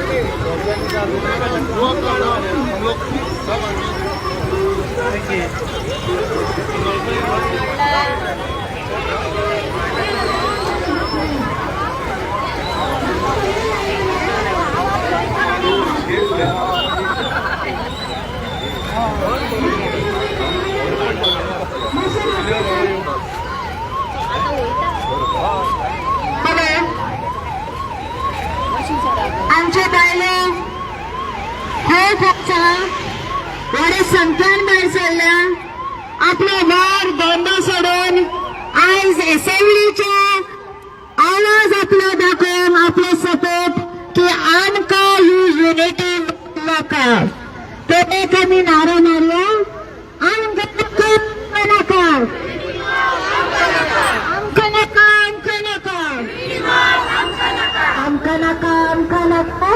लोग सब आमचे बायले खूप बरे संख्यान भायर सरल्या आपले वार दोंडो सोडून आयज असेंब्लीचे आवाज आपलो दाखोवन आपले सपोर्ट की आमकां ही युनिटी नाका तेक आमी नारो मारया आमकां नाका आमकां नाका आमकां नाका आमकां नाका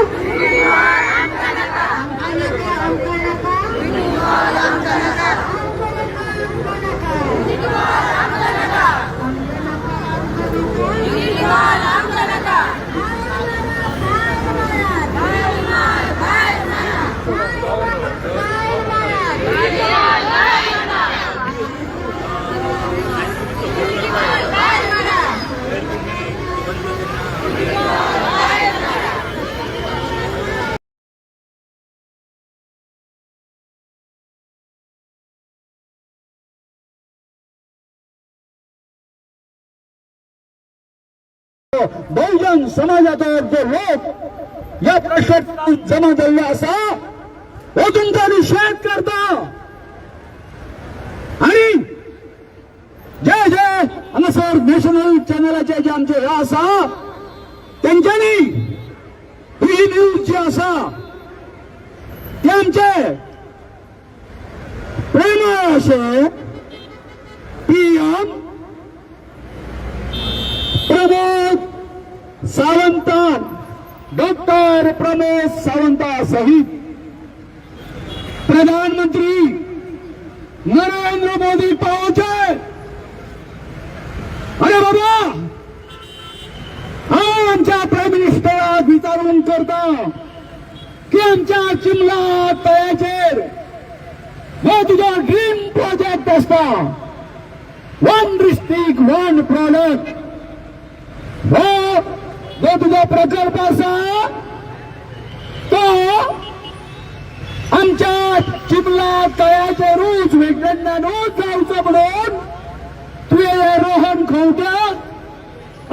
बहुजन समाजाचो जो लोक या प्रश्नात जमा जाल्ले आसा हो तुमचा निषेध करता आणि जे हांगासर नॅशनल चॅनलाचे जे आमचे हे आसा तेंच्यांनी ही न्यूज जी आसा ते आमचे प्रेमळ अशे PM प्रमोद सावंतान डॉक्टर प्रमोद सावंता सहित प्रधानमंत्री नरेंद्र मोदी पावचे अरे बाबा हांव आमच्या प्रायम मिनिस्टराक विचारून करता की आमच्या चिमला तळ्याचेर हो तुझा ड्रीम प्रोजेक्ट आसता 1 डिस्ट्रिक्ट 1 प्रॉडक्ट हो जो तुझा प्रकल्प असा तो आमच्या चिमला तळ्याचे रूच विज्ञानानूच जावचो म्हणून तुवें रोहन खंवट्याक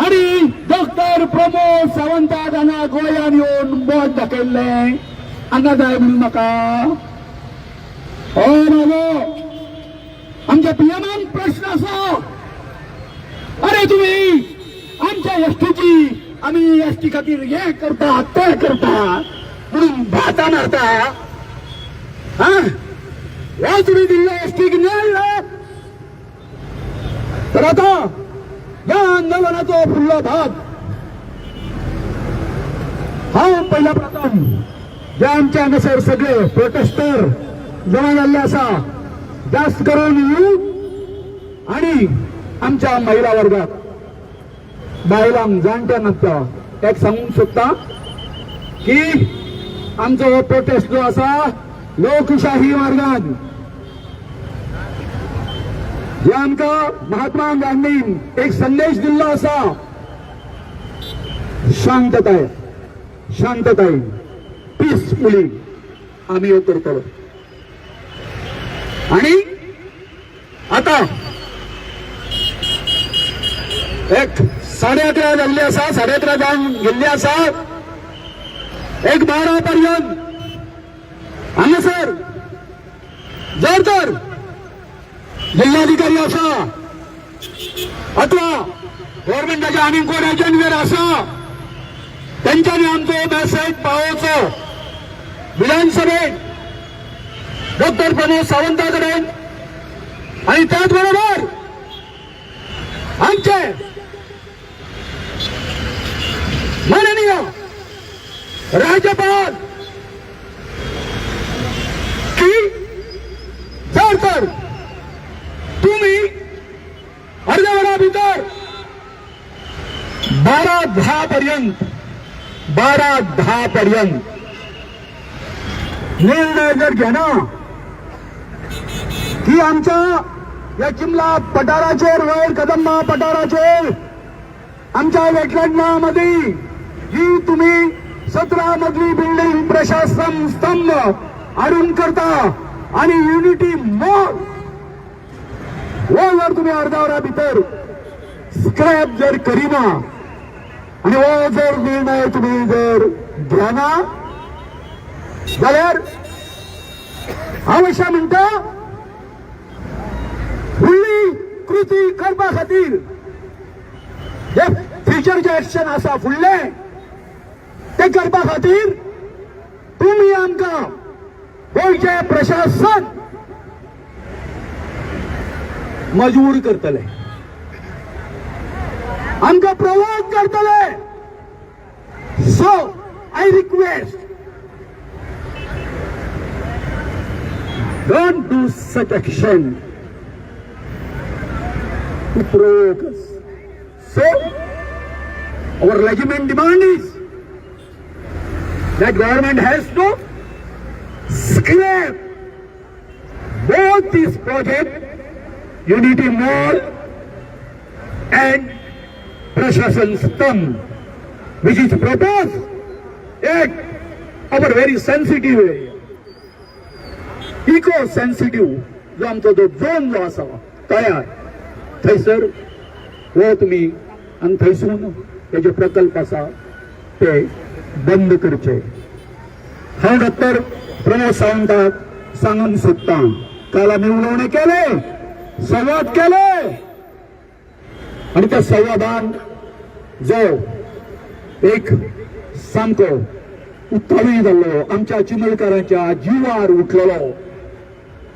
आणि डॉक्टर प्रमोद सावंताक हांगा गोंयांत येवन बोट दाखयल्लें हांगा जाय म्हणून म्हाका हो बाबा आमच्या PMान प्रश्न आसा अरे तुम्ही आमच्या एसटीची आम्ही एसटी खातीर हे करता ते करता म्हणून भाता मारता हे तुम्ही दिल्ले एसटीक न्याय तर आता या आंदोलनाचो फुडलो भाग हांव पहिला प्रथम जे आमचे हांगासर सगळे प्रोटेस्टर जमा जाल्ले आसा जास्त करून यूथ आणि आमच्या महिला वर्गात बायलांक जाणट्यांक एक सांगूंक सोदता की आमचो हो प्रोटेस्ट जो आसा लोकशाही मार्गान जे आमकां महात्मा गांधीन एक संदेश दिल्लो आसा शांतताय पीसफुली आमी हो करतलो आणि आता एक 11:30 जाल्ली आसा 11:30 जावन गेल्ली आसा 1:12 पर्यंत हांगासर जर तर जिल्हाधिकारी आसा अथवा गव्हर्नमेंटाचे आनीक कोण एजंट जर आसा त्यांच्यानी आमचो मेसेज पावोवचो विधानसभेत डॉक्टर प्रमोद सावंता कडेन आणि त्याच बरोबर आमचे माननीय राज्यपाल की जर तर तुम्ही अर्ध्या वेळा भितर 12:10 पर्यंत 12:10 पर्यंत निर्णय जर घेणं की आमच्या या चिमला पठाराचेर वयर कदंबा पठाराचेर आमच्या वेटलँडामध्ये ही तुम्ही 17 मजली बिल्डिंग प्रशासन स्तंभ हाडून करता आणि युनिटी मॉल हो जर तुम्ही अर्ध्या वरा भितर स्क्रॅप जर करिना आणि हो जर निर्णय तुम्ही जर घेना जाल्यार हांव अशें म्हणटा फुडली कृती करपा खातीर जे फ्युचरचे एक्शन आसा फुडले ते करपा खातीर तुम्ही आमकां गोंयचे प्रशासन मजबूर करतले आमकां प्रवोक करतले so I request don't do such action to provoke us. So, our legitimate demand is that government has to scrap both this project, Unity Mall and Prashashan Stamp, which is proposed at our very sensitive area. Eco-sensitive, जो आमचो जो zone जो आसा तयार थंयसर हो तुम्ही आणि थंयसून हे प्रकल्प आसा ते बंद करचे हांव डॉक्टर प्रमोद सावंताक सांगूंक सोदतां काल आमी उलोवणे केले संवाद केले आणि त्या संवादान जो एक सामको उत्तमी जाल्लो आमच्या चिमलकारांच्या जिवार उठलेलो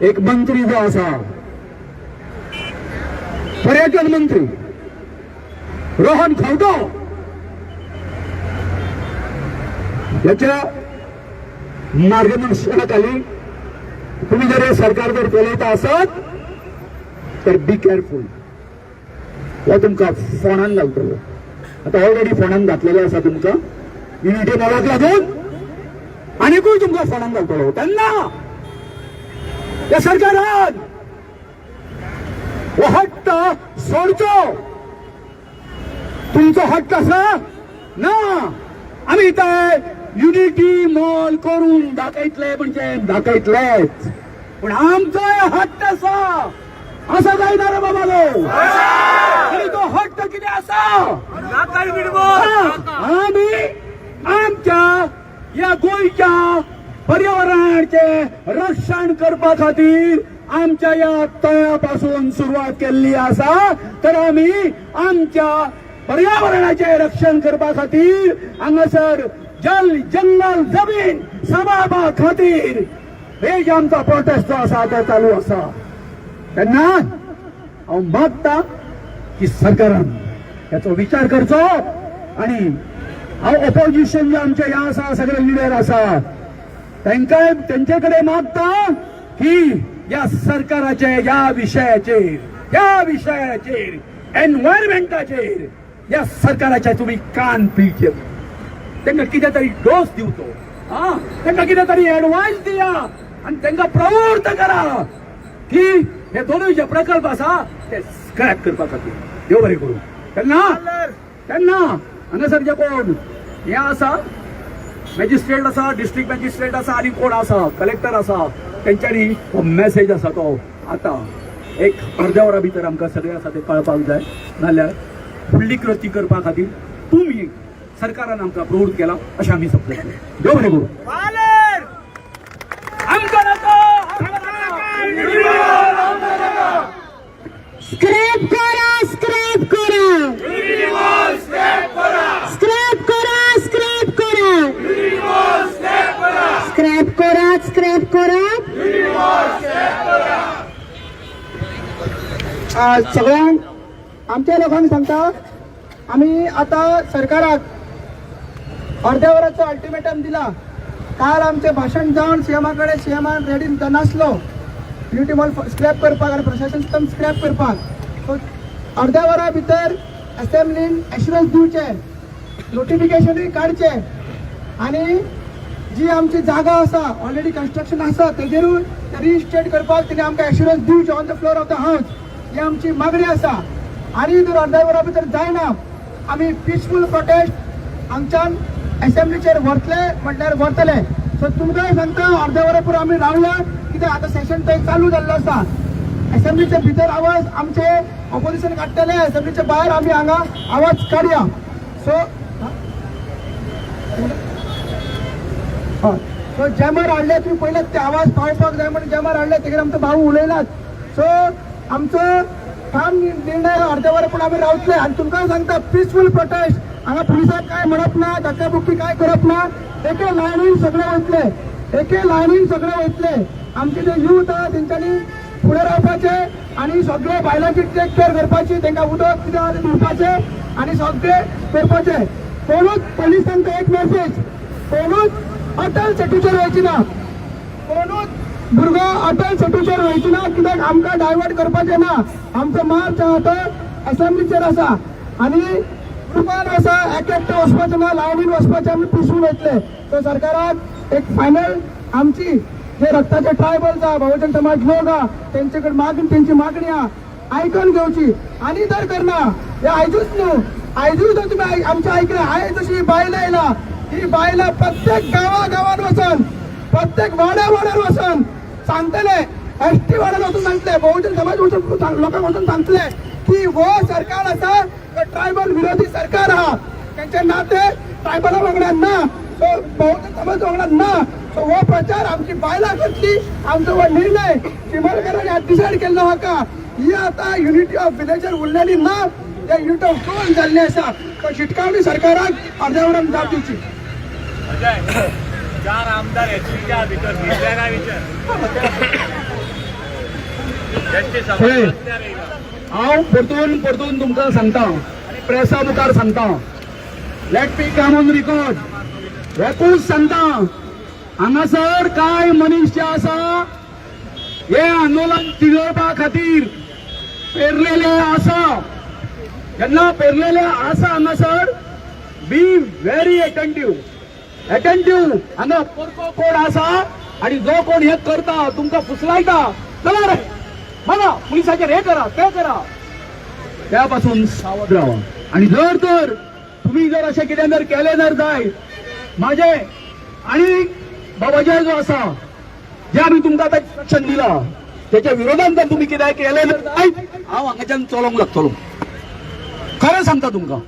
एक मंत्री जो आसा पर्यटन मंत्री रोहन खंवटो याच्या मार्गदर्शनाखाली तुम्ही जर हे सरकार जर चलयता आसत तर बी केअरफुल हो तुमकां फोंडान घालतलो आता ऑलरेडी फोंडान घातलेलो आसा तुमकां युनिटी मॉलाक लागून आनीकूय तुमकां फोंडान घालतलो तेन्ना या सरकारान वो हट्ट सोडचो तुमचो हट्ट आसा ना आमी ते युनिटी मॉल करून दाखयतले म्हणजे दाखयतलेच पण आमचो हट्ट आसा जायना रे बाबालो आणि तो हट्ट कितें आसा आमी आमच्या या गोंयच्या पर्यावरणाचे रक्षण करपा खातीर आमच्या या तळ्यापासून सुरुवात केल्ली आसा तर आमी आमच्या पर्यावरणाचे रक्षण करपा खातीर हांगासर जल जंगल जमीन सांबाळपा खातीर हे जे आमचो प्रोटेस्ट जो आसा तो चालू आसा तेन्ना हांव मागता की सरकारान याचो विचार करचो आणि हांव ऑपोजिशन जे आमचे हे आसा सगळे लिडर आसा तेंचे कडेन मागता की या सरकाराचे या विषयाचेर एनवायरमेंटाचेर या सरकाराचे तुम्ही कान पिळचे त्यांना कितें तरी डोस दिवचो त्यांना कितें तरी एडवायस दिया आणि त्यांना प्रवृत्त करा की हे दोनूय जे प्रकल्प आसा ते स्क्रॅप करपा खातीर देव बरें करूं तेन्ना हांगासर जे कोण हे आसा मॅजिस्ट्रेट आसा डिस्ट्रिक्ट मॅजिस्ट्रेट आसा आनी कोण आसा कलेक्टर आसा तेंच्यांनी हो मेसेज आसा तो आतां एक अर्द्या वरा भितर आमकां सगळें आसा ते कळपाक जाय नाल्यार फुडली कृती करपा खातीर तुमी सरकारान आमकां प्रवृत्त केला अशें आमी समजता देव बरें करूं आमकां नाका स्क्रॅप करा स्क्रॅप करा स्क्रॅप करा स्क्रॅप करा स्क्रॅप करा स्क्रॅप करा सगळ्यांक आमच्या लोकांक सांगता आम्ही आता सरकाराक अर्ध्या वराचो अल्टिमेटम दिला काल आमचे भाषण जावन सीएमान रेडी नासलो युनिटी मॉल स्क्रॅप करपाक आणि प्रशासन स्तंभ स्क्रॅप करपाक सो अर्ध्या वरा भितर असेंब्लीन एश्युरन्स दिवचे नोटिफिकेशनूय काडचे आणि जी आमची जागा आसा ऑलरेडी कंस्ट्रक्शन आसा तेजेरूय रिस्टेट करपाक तेणी आमकां एश्युरन्स दिवचे on the floor of the house ही आमची मागणी आसा. आनी जर अर्द्या वरा भितर जायना आमी पिसफूल प्रोटेस्ट हांगच्यान असेंब्लीचेर व्हरतले म्हटल्यार व्हरतले. सो तुमकांय सांगता अर्द्या वरा पुरो आमी रावला कित्याक आतां सेशन थंय चालू जाल्लो आसा. असेंब्लीच्या भितर आवाज आमचे ऑपोजिशन काडटले, असेंब्लीच्या भायर आमी हांगा आवाज काडया. सो सो जॅमर हाडले तुम्ही पयले ते आवाज पावपाक जाय म्हणून जॅमर हाडले तेजेर आमचो भाऊ उलयलात. सो आमचो ठाम निर्णय अर्द्या वरा पूण आमी रावतले. आनी तुमकां सांगता पिसफूल प्रोटेस्ट हांगा पुलिसांक काय म्हणप ना, धक्काबुक्की काय करप ना. एके लायनीन सगळे वयतले, एके लायनीन सगळे वयतले. आमचे जे यूथ आहा तेंच्यांनी फुडें रावपाचे आनी सगळे बायलांची टेक केअर करपाची, तांकां उदक कितें आहा तें दिवपाचे आनी सगळे करपाचे. कोणूच पोलिसांक एक मेसेज, कोणूच अटल सेटूचेर वयची ना, कोणूच भुरगो अटल सेटूचेर वयची ना कित्याक आमकां डायवर्ट करपाचें ना. आमचो मार्च आहा तो असेंब्लीचेर आसा आनी ग्रुपान आसा, एकटे वचपाचें ना, लायनीन वचपाचें, आमी पिसून वयतले. सो सरकाराक एक फायनल आमची जे रक्ताचे ट्रायबल्स आहा, बहुजन समाज लोक आहा तेंचे कडेन मागणी, तेंची मागणी आहा आयकून घेवची. आनी जर करना हे आयजूच न्हू, आयजूच जर तुमी आमचें आयकलें, आयज जशी बायलां येयला ही बायलां प्रत्येक गांवान वचून, प्रत्येक वाड्यार वचून सांगतले, एसटी वाड्यार वचून सांगतले, बहुजन समाज वचून लोकांक वचून सांगतले की हो सरकार आसा तो ट्रायबल विरोधी सरकार आहा, तेंचे नाते ट्रायबला वांगडा ना, सो बहुजन समाज वांगडा ना. सो हो प्रचार आमची बायलां करतली. आमचो हो निर्णय चिमलकरांनी आज डिसायड केल्लो आहा का ही आता युनिटी ऑफ विलेजर उरलेली ना, ते युनिटी ऑफ टोन जाल्ली आसा. तो शिटकावणी सरकाराक अर्द्या वरान जाप दिवची. चार आमदार एसटीच्या भितर भिजल्या काय विचार हांव परतून परतून तुमकां सांगता आनी प्रेसा मुखार सांगता, let me come on record, एकूच सांगता, हांगासर कांय मनीस जे आसा हे आंदोलन तिगोवपा खातीर पेरलेले आसा. जेन्ना पेरलेले आसा हांगासर बी व्हेरी अटेंटिव्ह, हांगा परको कोण आसा आनी जो कोण हे करता तुमकां फुसलायता चला रे बघा पुलिसाचेर हे करा ते करा, त्या पासून सावध राहा. आणि जर तर तुम्ही जर असे कितें जर केले जर जाय माझे आणि बाबाजे जो आसा जे आमी तुमकां आतां इंस्ट्रक्शन दिला त्याच्या विरोधात जर तुम्ही कितें केले जर जाय हांव हांगाच्यान चलोंक लागतलो. खरें सांगता तुमकां,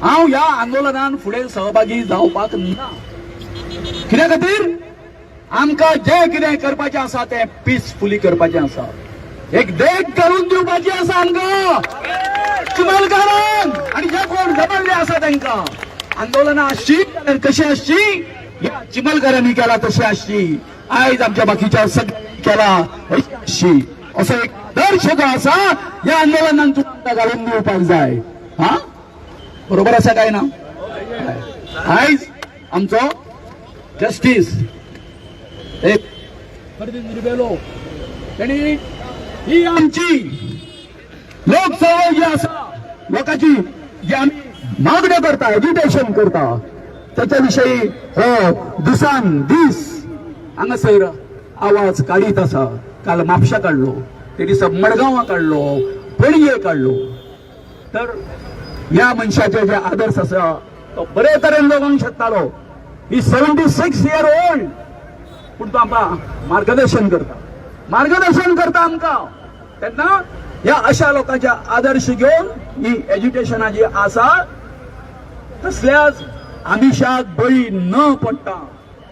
हांव ह्या आंदोलनान फुडें सहभागी जावपाक ना. कित्या खातीर आमकां जे कितें करपाचें आसा तें पीसफुली करपाचें आसा. एक देख करून दिवपाची आसा आमकां चिमलकारान, आनी जे कोण जमल्ले आसा तांकां आंदोलनां आसची जाल्यार कशी आसची, ह्या चिमलकारांनी केला तशी आसची, आयज आमच्या बाकीच्या सगळ्यांनी केला अशी आसची. असो एक आदर्श जो आसा ह्या आंदोलनान तुमकां घालून दिवपाक जाय. हा बरोबर आसा काय ना? आयज आमचो जस्टीस एक निर्बेलो त्यांनी ही आमची लोकसभा जी आसा लोकांची जी आम्ही मागण्या करता, एज्युटेशन करता त्याच्या विषयी हो दिसान दीस हांगासर आवाज काढीत आसा. काल म्हापशा काढलो, ते दिसा मडगांवां काढलो, पणजे काढलो. तर ह्या मनशाचे जे आदर्श आसा तो बरे तरेन जगोंक शकतालो. ही 76 year old पूण तो आमकां मार्गदर्शन करता आमकां. तेन्ना ह्या अशा लोकांच्या आदर्श घेवन ही एज्युकेशनां जी आसा तसल्याच आमिशाक बळी न पडटा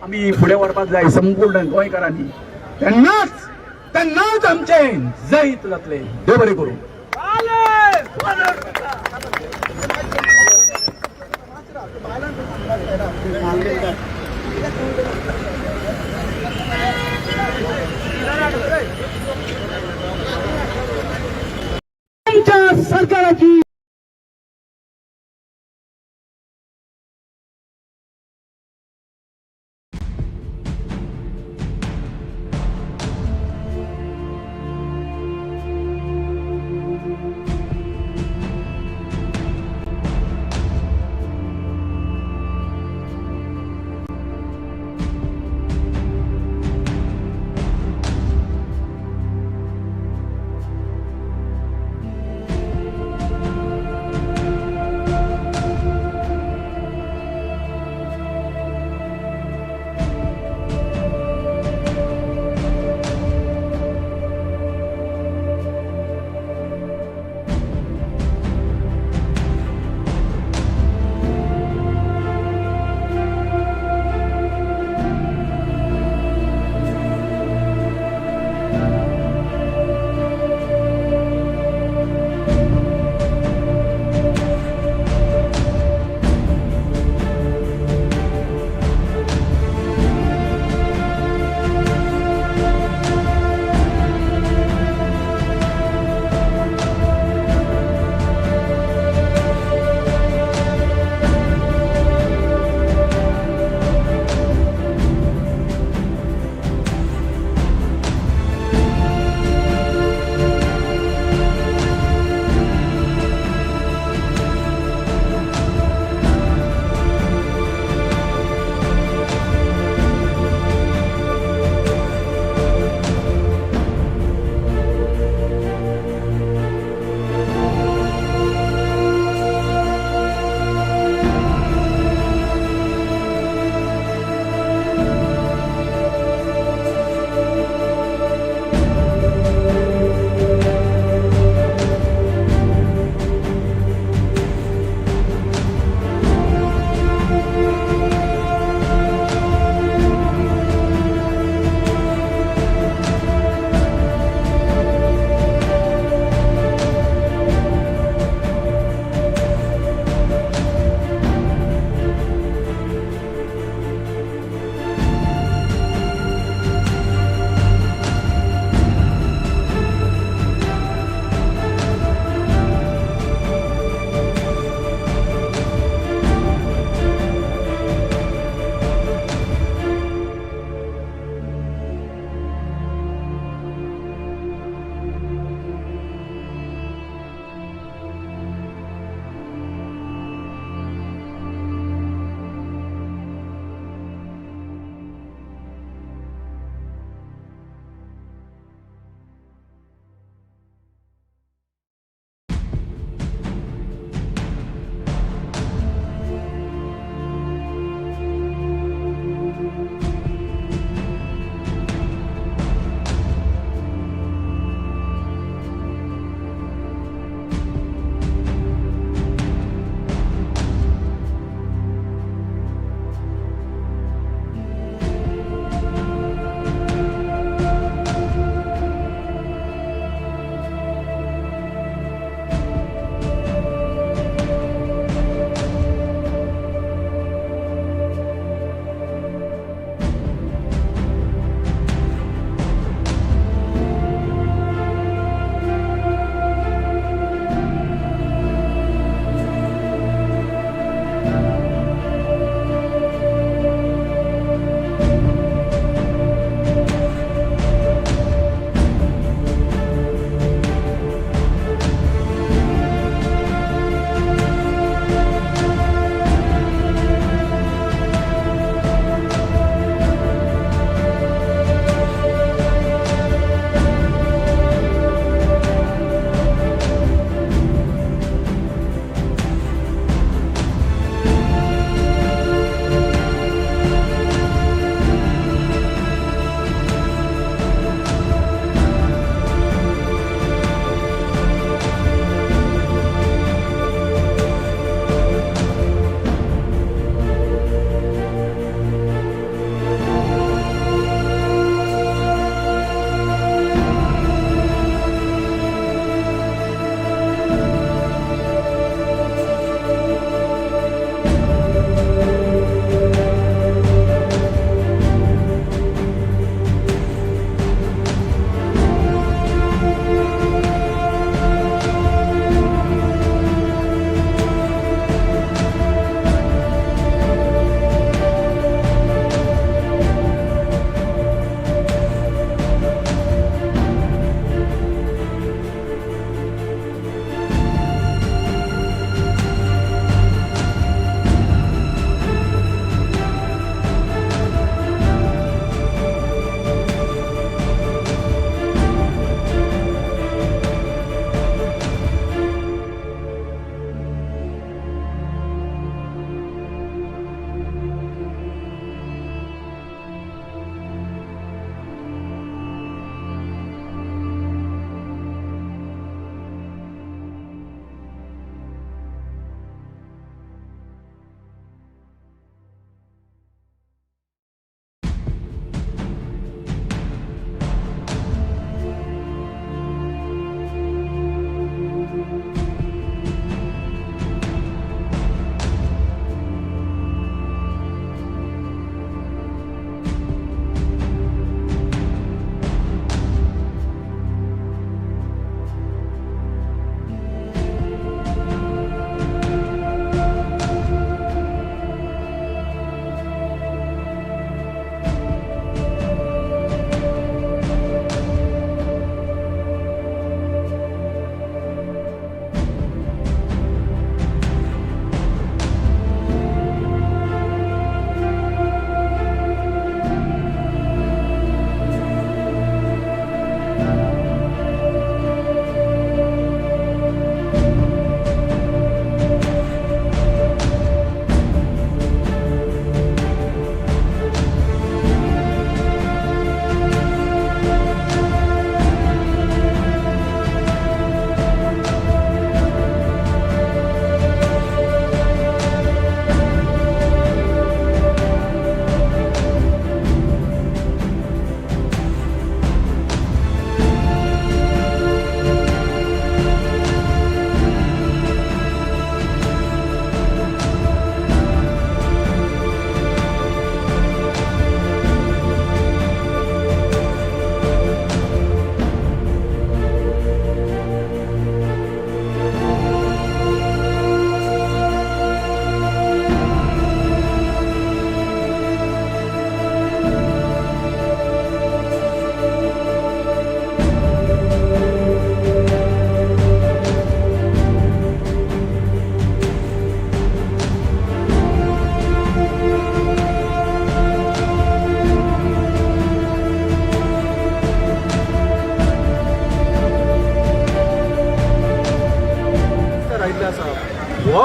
आमी फुडें व्हरपाक जाय संपूर्ण गोंयकारांनी. तेन्नाच आमचें जैत जातलें. देव बरें करूं. सरकाराची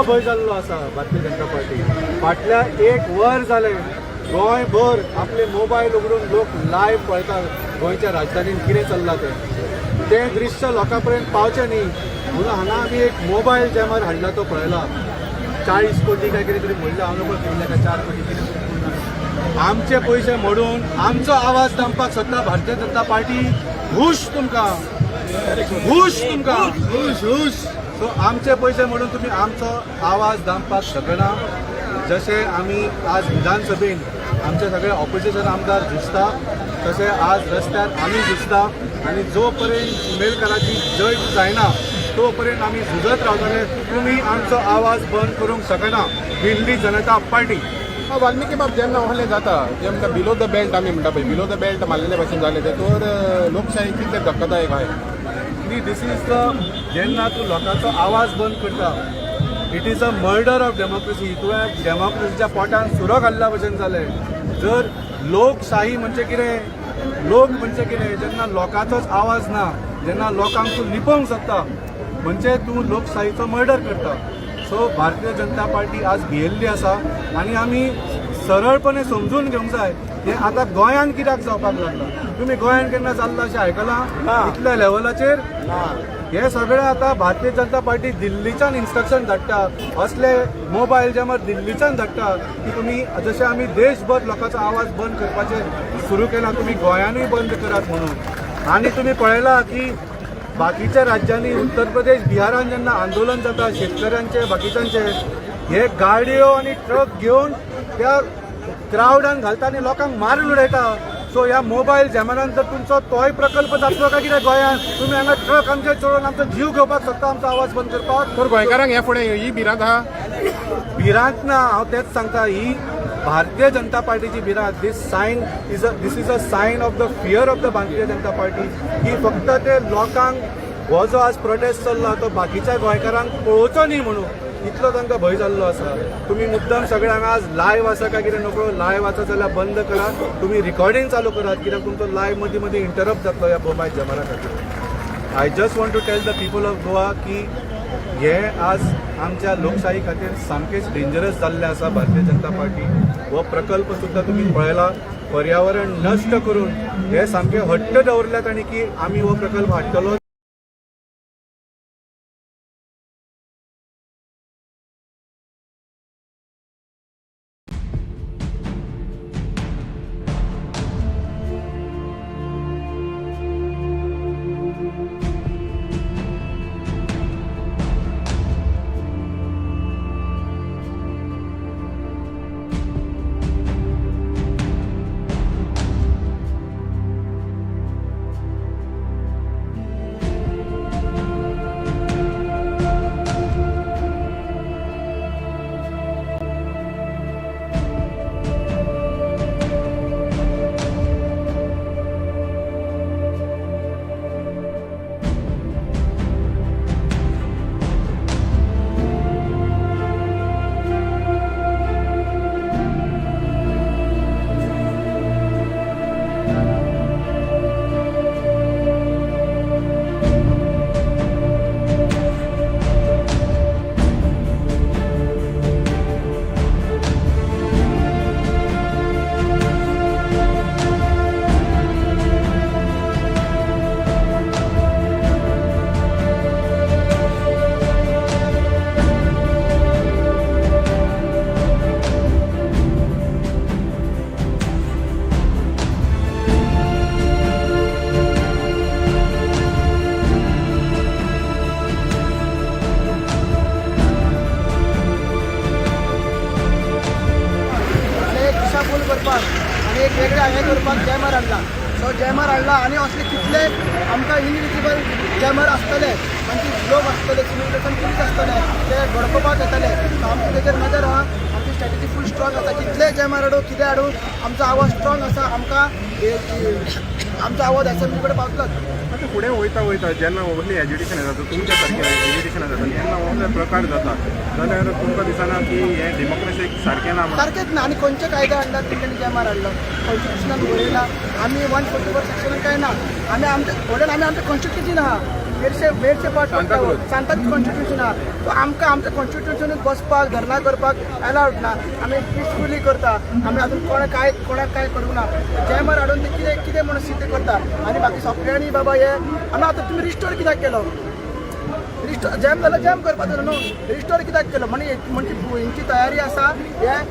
भंय जाल्लो आसा भारतीय जनता पार्टी. फाटल्या 1 वर जालें गोंयभर आपले मोबायल उगडून लोक लायव्ह पळयतात गोंयच्या राजधानीन कितें चल्लां तें दृश्य लोकां पर्यंत पावचें न्ही म्हणून हांगा आमी एक मोबायल जॅमर हाडला तो पळयला. 40 कोटी काय कितें तरी म्हणलें, हांव नकळो केल्लें काय 4 कोटी कितें. आमचे पयशे मोडून आमचो आवाज दामपाक सोदता भारतीय जनता पार्टी. हुश तुमकां, हुश तुमकां, हुश हुश. सो आमचे पयशे मोडून तुमी आमचो आवाज दामपाक शकना. जशें आमी आज विधानसभेन आमचे सगळे ऑपोजिशन आमदार झुजता तशें आज रस्त्यार आमी झुजता आनी जो पर्यंत चिंबेडकराची जय जायना तो पर्यंत आमी झुजत रावतले. तुमी आमचो आवाज बंद करूंक शकना. दिल्ली जनता पार्टी. वाल्मिकी बाब जेन्ना असलें जाता जें आमकां बिलो द बेल्ट आमी म्हणटा पळय, बिलो द बेल्ट मारलेले भशेन जालें तें तर लोकशाही कितले धक्कदायक आहे. दीस इज द जेन्ना तूं लोकांचो आवाज बंद करता it is a murder of democracy. तुवें डेमोक्रेसीच्या पोटान सुरो घाल्ल्या भशेन जालें. जर लोकशाही म्हणजे कितें, लोक म्हणजे कितें, जेन्ना लोकांचोच आवाज ना, जेन्ना लोकांक तूं लिपोवंक सोदता म्हणजे तूं लोकशाहीचो मर्डर करता. सो भारतीय जनता पार्टी आज भियेल्ली आसा आनी आमी सरळपणे समजून घेवंक जाय हें आतां गोंयान कित्याक जावपाक लागला. तुमी गोंयान केन्ना जाल्लां अशें आयकलां इतल्या लेवलाचेर? हे सगळें आतां भारतीय जनता पार्टी दिल्लीच्यान इन्स्ट्रक्शन धाडटा, असले मोबायल जॅमर दिल्लीच्यान धाडटा की तुमी जशें आमी देशभर लोकांचो आवाज बंद करपाचें सुरू केलां तुमी गोंयानूय बंद करात म्हणून. आनी तुमी पळयलां की बाकीच्या राज्यांनी उत्तर प्रदेश बिहारान जेन्ना आंदोलन जाता शेतकऱ्यांचे बाकीच्यांचे हे गाडयो आनी ट्रक घेवन त्या क्रावडान घालता आनी लोकांक मारून उडयता. सो ह्या मोबायल जॅमरान जर तुमचो तोय प्रकल्प जातलो काय कितें गोंयान? तुमी हांगा ट्रक आमचे चडोवन आमचो जीव घेवपाक सोदता आमचो आवाज बंद करपाक? तर गोंयकारांक हे फुडें ही भिरांत आहा? भिरांत ना, हांव तेच सांगता. ही भारतीय जनता पार्टीची भिरांत. This is a sign of the fear of the Bharatiya Janata party की फक्त ते लोकांक हो जो आज प्रोटेस्ट चल्ला तो बाकीच्या गोंयकारांक पळोवचो न्ही म्हणून इतलो तांकां भंय जाल्लो आसा. तुमी मुद्दम सगळे हांगा आज लायव्ह आसा काय कितें नकळो, लायव्ह आसा जाल्यार बंद करात. तुमी रिकॉर्डिंग चालू करात कित्याक तुमचो लायव्ह मदीं मदीं इंटरप्ट जातलो ह्या मोबायल जॅमरा खातीर. I just want to tell the people of Goa की हे आज आमच्या लोकशाही खातीर सामकेच डेंजरस जाल्लें आसा. भारतीय जनता पार्टी हो प्रकल्प सुद्दां तुमी पळयला पर्यावरण नश्ट करून हे सामके हट्ट दवरल्यात आनी की आमी हो प्रकल्प हाडटलो. एक वेगळ्या हे करपाक जॅमर हाडला. सो जॅमर हाडला आनी असले कितले आमकां इनविजिबल जॅमर आसतले म्हणजे लोक आसतले सिम्युलेशन पुलीस आसतले ते घडकोवपाक येतले. सो आमची तेजेर नजर आहा. आमची स्ट्रॅटेजी फूल स्ट्रॉंग आसा. कितले जॅमर हाडूं कितें हाडूं आमचो आवाज स्ट्रॉंग आसा. आमकां आमचो आवाज असेंब्ली कडेन पावतलोच. आता फुडें वयता वयता जेन्ना व्हडली एज्युटेशन जाता तुमच्या सारकें एज्युटेशन जाता तेन्ना व्हडले प्रकार जाता जाल्यार तुमकां दिसना की हे डेमोक्रेसीक सारकें ना? सारकेंच ना. आनी खंयचे कायदे हाडला तेंच्यांनी जॅमर हाडलो कॉन्स्टिट्युशनान बरयला. आमी 144 सेक्शनान काय ना. आमी आमच्या कॉन्स्टिट्युशन आहा मेरचे पार्ट सांताक्रूज कॉन्स्टिट्युशन आहा तो आमकां आमच्या कॉन्स्टिट्युशनीत बसपाक धरना करपाक अलावड ना आमी पिसफुली करता आमी आजून कोणाक काय करूंक ना जॅमर हाडून ते कितें म्हणून सिद्ध करता आनी बाकी सगळ्यांनी बाबा हे आमी आतां तुमी रिस्टोर कित्याक केलो रिस्टोर जॅम जाल्यार जॅम करपाचो न्हू रिस्टोर कित्याक केलो म्हणजे हेंची तयारी आसा हे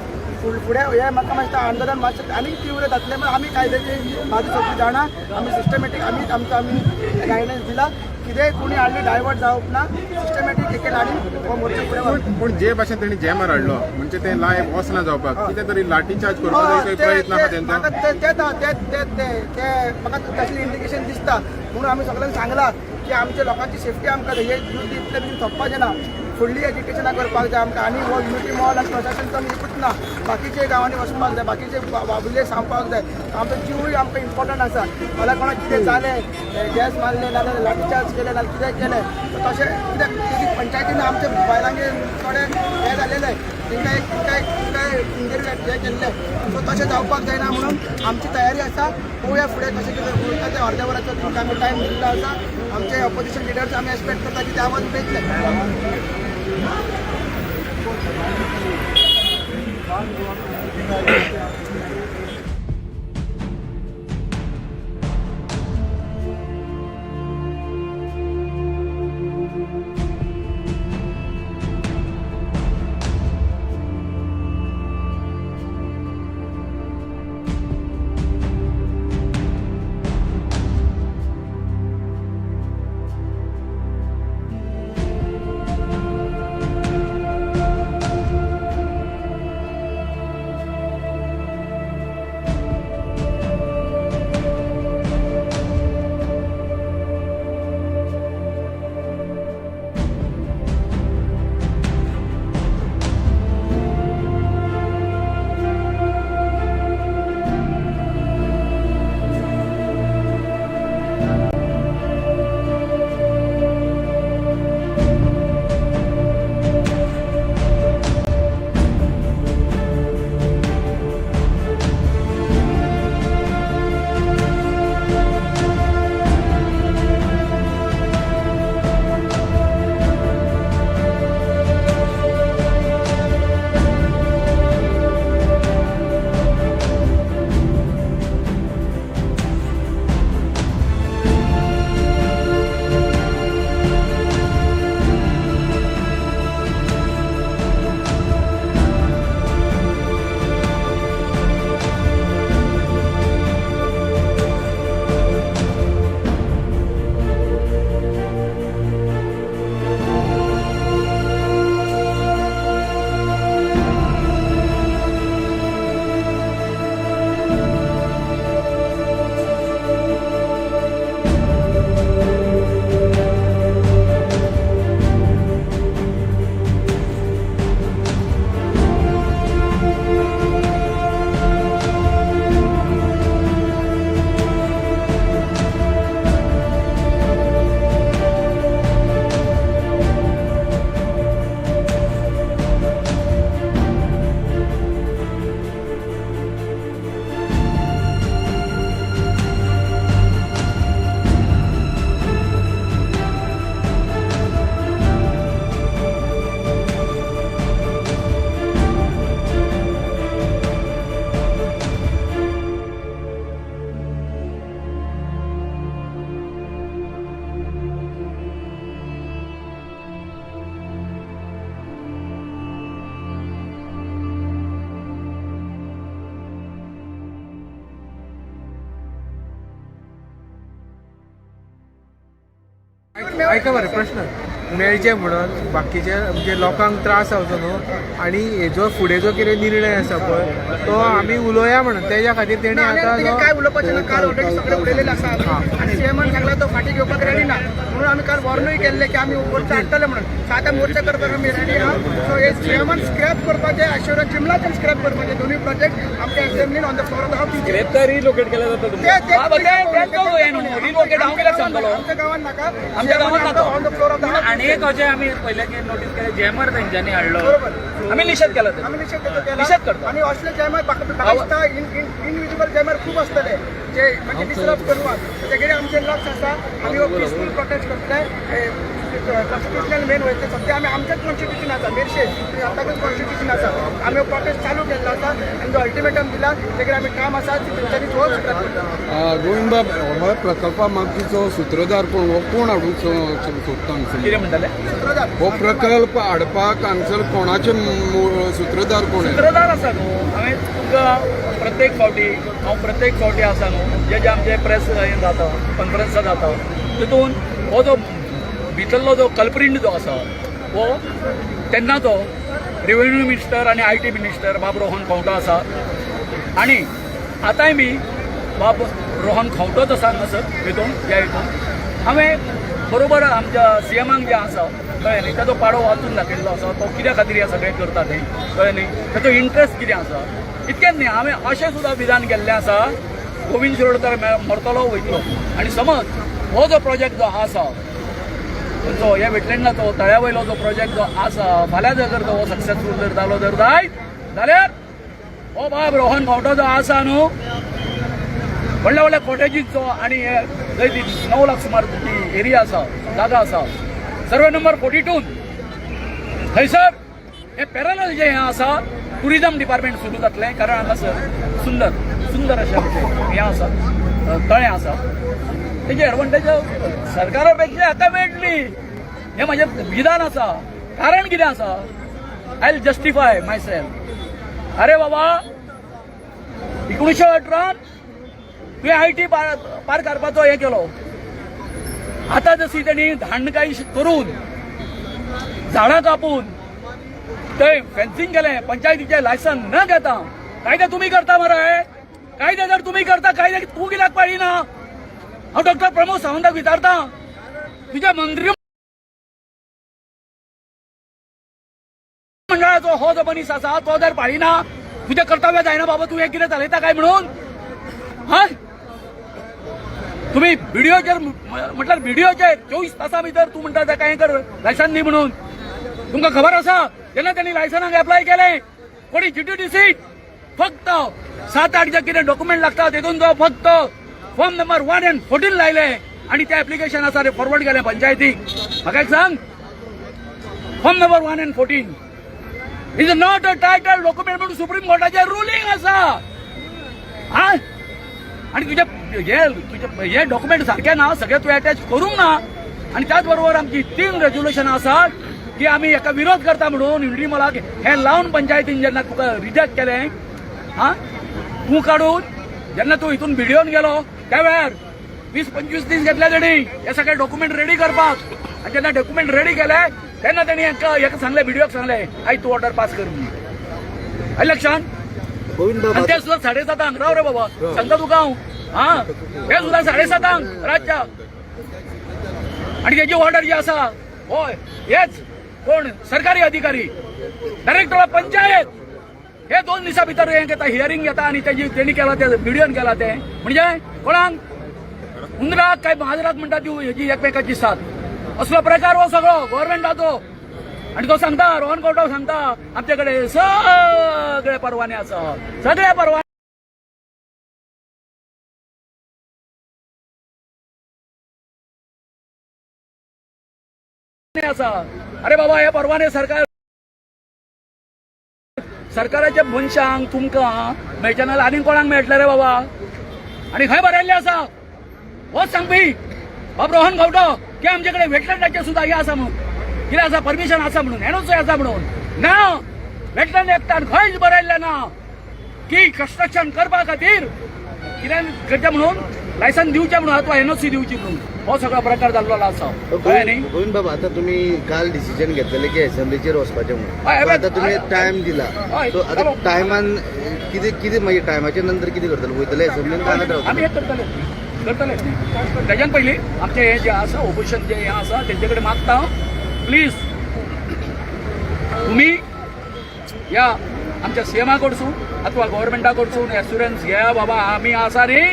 फुडें हे म्हाका मातशें आंदोलन मातशें आनीक तीव्र जातलें म्हण आमी कायद्याची म्हाजी सगळीं जाणां आमी सिस्टमॅटीक आमी गायडन्स दिला कितेंय कोणी हाडली डायवर्ट जावप ना सिस्टमॅटीक एक आनी हो मोर्चा फुडें पूण जे भाशेन तेणी जॅमर हाडलो म्हणजे ते लायफ वचना जावपाक कितें तरी लाठी चार्ज करपाचो प्रयत्न आहा तेंचो म्हाका तसलें इंडिकेशन दिसता म्हणून आमी सगळ्यांक सांगला की आमच्या लोकांची सेफ्टी आमकां हे युद्ध इतले बेगीन सोंपपाचें ना फुडली एज्युकेशनां करपाक जाय आमकां आनी हो युनिटी मॉल आनी प्रशासन आमी एकूच ना बाकीचे गांवांनी वचपाक जाय बाकीचे विलेज सांगपाक जाय आमचो जिवूय आमकां इम्पॉर्टंट आसा मला कोणाक कितें जालें गॅस मारले नाजाल्यार लाठीचार्ज केले नाजाल्यार कितें केलें तशें कित्याक पंचायतीन आमच्या बायलांगे थोडे हे जालेले तांकां इंजरी हे केल्ले सो तशें जावपाक जायना म्हणून आमची तयारी आसा पळोवया फुडें कशें कितें उरता तें अर्द्या वराचो तुमकां आमी टायम दिल्लो आसा आमचे ऑपोजिशन लिडर्स आमी एक्सपेक्ट करता की ते आवाज उलयतले ऐका बरं प्रश्न मेळचे म्हणून बाकीचे म्हणजे लोकांक त्रास जावचो न्हू आनी हेजो फुडें जो कितें निर्णय आसा पळय तो आमी उलोवया म्हणून तेज्या खातीर तेणी आतां काय उलोवपाचें ना काल ऑलरेडी सगळे उलयलेले आसा आनी सीएमान सांगला तो फाटी घेवपाक रेडी ना म्हणून आमी काल वॉर्नूय केल्ले की आमी मोर्चा हाडटले म्हणून साता मोर्चा करपाक आमी रेडी आहा सो हे सीएमान स्क्रॅप करपाचें आश्योरन्स चिमलाच्यान स्क्रॅप करपाचें दोनूय प्रोजेक्ट आमच्या असेंब्लीन on the floor of the house scrap काय रिलोकेट केला जाता आमच्या गांवांत नाका आमच्या गांवांत नाका on the floor of the house आणि एक अजय आम्ही पहिले की नोटीस केलं जॅमर त्यांच्यानी हाडलो आम्ही निषेध केला आम्ही निषेध निषेध करतो आणि असले जॅमर इनविजिबल जॅमर खूप असतले जे म्हणजे डिस्टर्ब करतात तेजेकडे आमचे लक्ष आसा आम्ही पीसफुल प्रोटेस्ट करतले कॉन्स्टिट्युशनल मेन वयतले सध्या आम्ही आमच्याच कॉन्स्टिट्युशन आसा मेरशे आताकच कॉन्स्टिट्युशन आसा आम्ही प्रोटेस्ट चालू केल्लो आसा आनी जो अल्टिमेटम दिला तेजेकडे आम्ही काम आसा तेंच्यांनी तो स्वीकार करता गोविंद बाब हो प्रकल्पा मागचीचो सूत्रधार कोण हो कोण हाडूंक सोदता कितें म्हणटाले सूत्रधार हो प्रकल्प हाडपाक हांगसर कोणाचे सूत्रधार कोण सूत्रधार आसा न्हू हांवें तुमकां प्रत्येक फावटी आसा न्हू जे आमचे प्रेस हें जाता कॉन्फरन्सां जाता तितून हो जो भितरलो जो कल्प्रिंट जो आसा हो तेन्नाचो रेव्हेन्यू मिनिस्टर आनी IT मिनिस्टर बाब रोहन खंवटो आसा आनी आतांय बी बाब रोहन खंवटोच आसा हांगासर हितून ह्या हितून हांवें बरोबर आमच्या CMाक जे आसा कळ्ळें न्ही ताजो पाडो वाचून दाखयल्लो आसा तो कित्या खातीर हें सगळें करता तें कळ्ळें न्ही ताजो इंट्रस्ट कितें आसा इतकेंच न्ही हांवें अशें सुद्दां विधान केल्लें आसा गोविंद शिरोडकर मरतलो वयतलो आनी समज हो जो प्रोजेक्ट जो आसा जो ह्या वेटलँडाचो तळ्या वयलो जो प्रोजेक्ट जो आसा फाल्यां जर तो सक्सेसफूल जर जालो जर जाल्यार हो बाब रोहन खंवटो जो आसा न्हू व्हडल्या व्हडल्या कॉटेजीसचो आनी जंय ती 9 लाख सुमार ती एरिया आसा जागा आसा सर्वे नंबर 42 थंयसर हे पॅरलल जे हें आसा टुरिजम डिपार्टमेंट सुरू जातलें कारण हांगासर सुंदर अशें हें आसा तळें आसा तेजी एडवांटेज सरकारा पेक्षा हाका मेळटली हें म्हजें विधान आसा कारण कितें आसा I will justify my self अरे बाबा 1918 तुवें IT पार करपाचो हें केलो आतां जशी तेणी धांडकाई करून झाडां कापून थंय फेन्सिंग केलें पंचायतीचें लायसन न घेता कायदे तुमी करता मरे कायदे जर तुमी करता कायदे तूं कित्याक पाळिना हांव डॉक्टर प्रमोद सावंताक विचारता तुज्या मंत्री मंडळाचो हो जो मनीस आसा तो जर पाळिना तुजें कर्तव्य जायना बाबा तूं हें कितें चलयता काय म्हणून हय तुम्ही व्हिडिओचेर म्हटल्यार व्हिडिओचेर 24 तासां भितर तूं म्हणटा ताका हें कर लायसन दी म्हणून तुमकां खबर आसा जेन्ना त्यांनी लायसनाक एप्लाय केलें कोणी GTDC फक्त 7-8 जे कितें डॉक्युमेंट लागता तेतून तो फक्त फॉर्म नंबर 1 and 14 लायले आनी तें एप्लिकेशन आसा तें फॉरवर्ड केलें पंचायतीक म्हाका एक सांग form number 1 and 14 is not a title document म्हणून सुप्रीम कोर्टाचें रुलींग आसा आणि तुझे हे डॉक्युमेंट सारखे ना सगळे तू अटॅच करूंक ना आणि त्याच बरोबर आमची 3 रेझोल्युशन आसात की आम्ही एका विरोध करता म्हणून हिंड्री मोलाक हे लावून पंचायतीन जेन्ना तुका रिजेक्ट केलें तूं काडून जेन्ना तूं हितून व्हिडिओन गेलो त्या वेळार 20-25 दीस घेतले तेणी हे सगळे डॉक्युमेंट रेडी करपाक आणि जेन्ना डॉक्युमेंट रेडी केले तेन्ना तेणी हेका सांगले व्हिडिओक सांगले आय तूं ऑर्डर पास कर म्हणून आयलें लक्षांत आणि ते सुद्धा 7:30 राव रे बाबा सांगता तुका हांव ते सुद्धा 7:30 रातच्या आणि त्याची ऑर्डर जी आसा होय हेच कोण सरकारी अधिकारी डायरेक्टर ऑफ पंचायत हे 2 दिसा भितर हें घेता हियरिंग घेता आणि तेणी केला ते व्हिडिओन केला ते म्हणजे कोणाक उंदराक काय महाजराक म्हणटा ती हेजी एकमेकाची साथ असलो प्रकार हो सगळो गव्हर्नमेंटाचो आणि तो सांगता रोहन खंवटो सांगता आमच्याकडे सगळे परवाने आसा सगळे परवाने आसा अरे बाबा हे परवाने सरकाराच्या मनशांक तुमकां मेळचे ना आनी कोणाक मेळटले रे बाबा आणि खंय बरयल्ले आसा होच सांगपी बाब रोहन खंवटो की आमच्याकडे वेटलँडाचे सुद्धा हे आसा म्हणून कितें आसा परमिशन आसा म्हणून एनओसी आसा म्हणून ना वेटलँड एक्टान खंयच बरयल्लें ना की कन्स्ट्रक्शन करपा खातीर कितें करचें म्हणून लायसन दिवचें म्हणून अथवा एनओसी दिवची म्हणून हो सगळो प्रकार जाल्लो आसा कळ्ळें न्ही गोविंद बाबा आता तुम्ही काल डिसिजन घेतलेले की असेंब्लीचेर वचपाचें म्हणून आता तुम्ही टायम दिला सो आता टायमान कितें मागीर टायमाच्या नंतर कितें करतले वयतले असेंब्लीन काय आमी हें करतले तेज्यान पयलीं आमचें हें जें आसा ओपोजिशन जें हें आसा तेंचे कडेन मागता प्लीज तुम्ही या आमच्या सीएमा कडसून अथवा गव्हर्नमेंटा कडसून एश्युरन्स घ्या बाबा आम्ही आसा न्ही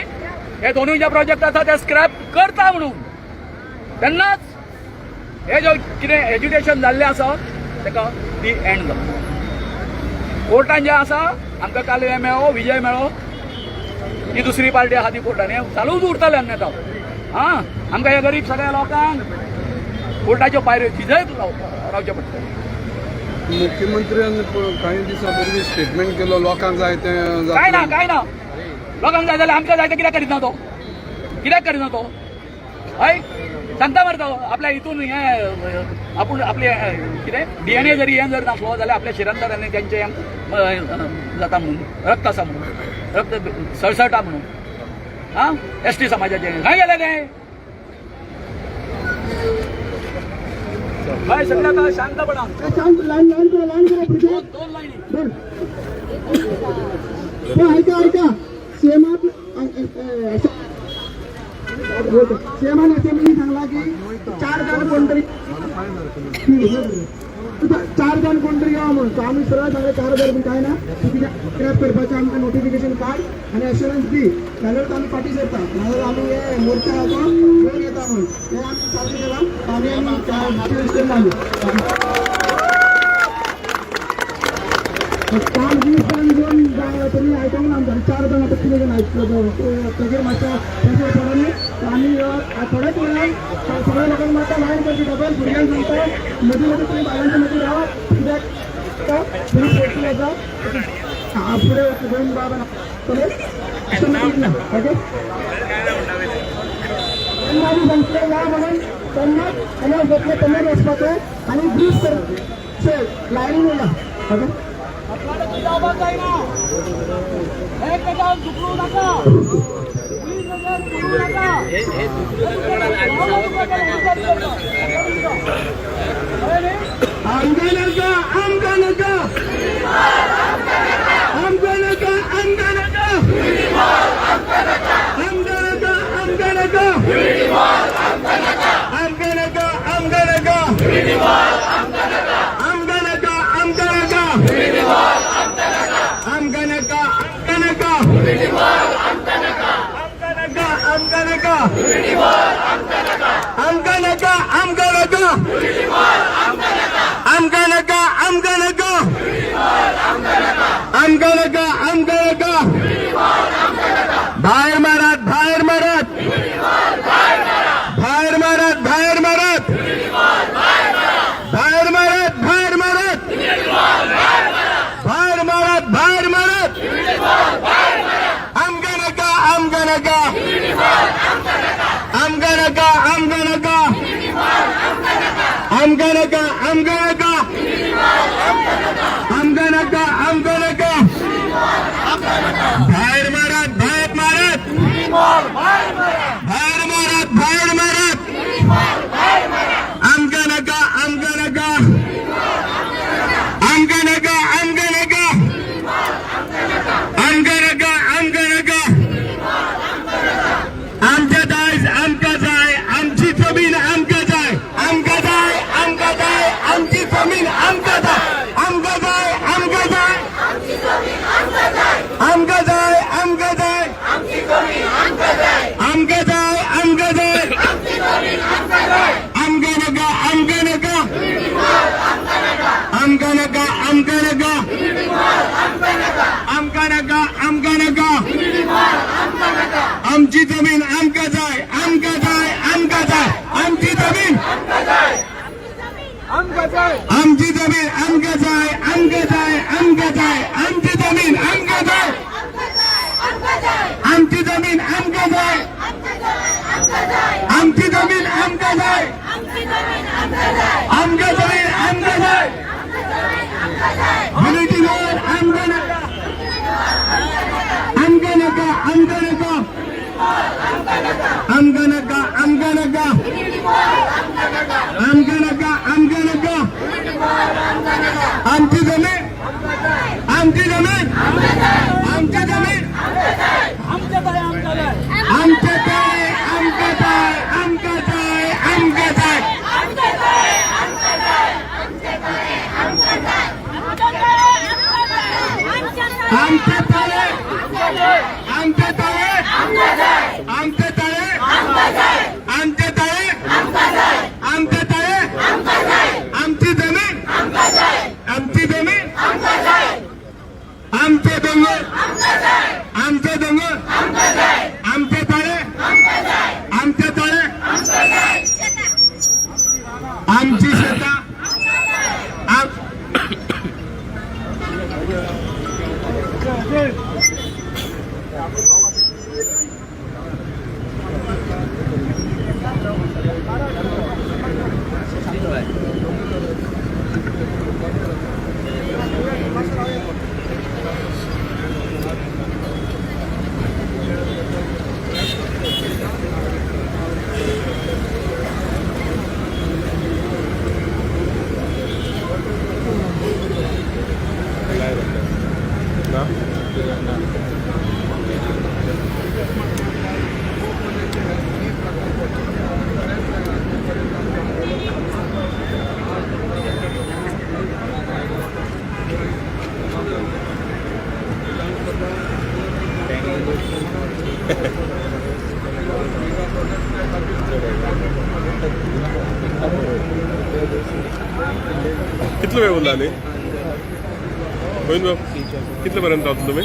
हे दोनूय जे प्रोजेक्ट आसा ते स्क्रॅप करता म्हणून तेन्नाच हे जो कितें एज्युकेशन जाल्लें आसा ताका दी एंड जाता. कोर्टान जें आसा आमकां काल हें मेळ्ळो विजय मेळ्ळो ही दुसरी पार्टी आहा ती कोर्टान हें चालूच उरतलें अन्यथा. हां आमकां हे गरीब सगळ्या लोकांक कोर्टाच्यो पायऱ्यो झिजत रावचें पडटलें. मुख्यमंत्र्यान काही दिसा पयलीं स्टेटमेंट केलो लोकांक जाय तें काय ना लोकांक जाय जाल्यार आमकां जाय तें कित्याक करीना तो हय सांगता मरे तो आपल्या हितून हें आपूण आपले कितें DNA जरी हें जर नासलो जाल्यार आपल्या शिरांत आनी तेंचें जाता म्हणून रक्त आसा म्हणून रक्त सळसळटा म्हणून हां ST समाजाचें खंय गेलें तें हय सगळ्याक शांतपणान दोन लायनी ऐका सीएमान असेंब्ली सांगला की 4 जण कोणतरी या म्हणून तो आम्ही सरळ सांगले 4,000 बी काय ना क्रॅप करपाचें आमकां नोटिफिकेशन काड आनी एश्युरन्स दी जाल्यार आमी पार्टी करता नाजाल्यार आमी हे मोर्चा घेवन येता म्हणून हे आमी सारकें केलां आमी केला काम 20 जाण घेवन तुमी आयकोंक ना आमकां 4 जाण आतां कितें जाण आयकलो तेजेर मातशें प्रेशर पडोनी आमी थोड्याच वेळान सगळ्या लोकांक मातशें लायन करची डबल भुरग्यांक सांगता मदीं मदीं तुमी बायलांच्या मदीं रावा कित्याक तुमी पोस्टी वचा फुडें घेवन बाबा ओके आमी सांगतले या म्हणून तेन्नाच आनी घेतले तेन्नाच वचपाचें आनी ब्रीफ करचे लायनीन येयला ओके जावपाक जायना एक जावन झुकलू नाका बाहेर मारत बाहेर मारत बाहेर मारत बाहेर मारत बाहेर मारत बाहेर मारत बाहेर मारत बाहेर मारत आमगनका आमगनका आमगनका आमगनका आमगनका आमगनका आमगनका आमगनका बाहेर मारत बाहेर मारत बाहेर मारत बाहेर मारत आमगनका आमगनका आमगनका आमगनका आमगनका आमगनका आमच्या दायज आमकां जाय आमची जमीन आमकां जाय आमकां जाय आमकां जाय आमची जमीन आमकां जाय आमकां जाय आमकां जाय आमकां जाय आमकां जाय आमकां जाय आमकां जाय आमगनका आमगनका आमगनका आमगनका आमगनका आमगनका आमची जमीन आमकां जाय आमकां जाय आमकां जाय आमची जमीन आमची जमीन आमकां जाय आमकां जाय आमकां जाय आमची जमीन आमकां जाय आमची जमीन आमकां जाय आमची जमीन आमकां जाय आमकां जमीन आमकां जाय युनिटी वॉर आमगनका आमगनका आमगनका आमगनका आमगनका आमगनका आमगनका आमची जमीन आमची जमीन आमची जमीन आमच्या जाय आमच्या जाय आमकां जाय आमकां जाय आमकां जाय आमचे तळे आमचे तळे आमचे तळे आमचे तळे आमचे तळे कितलो वेळ उरला न्ही गोविंद कितले पर्यंत रावतले तुम्ही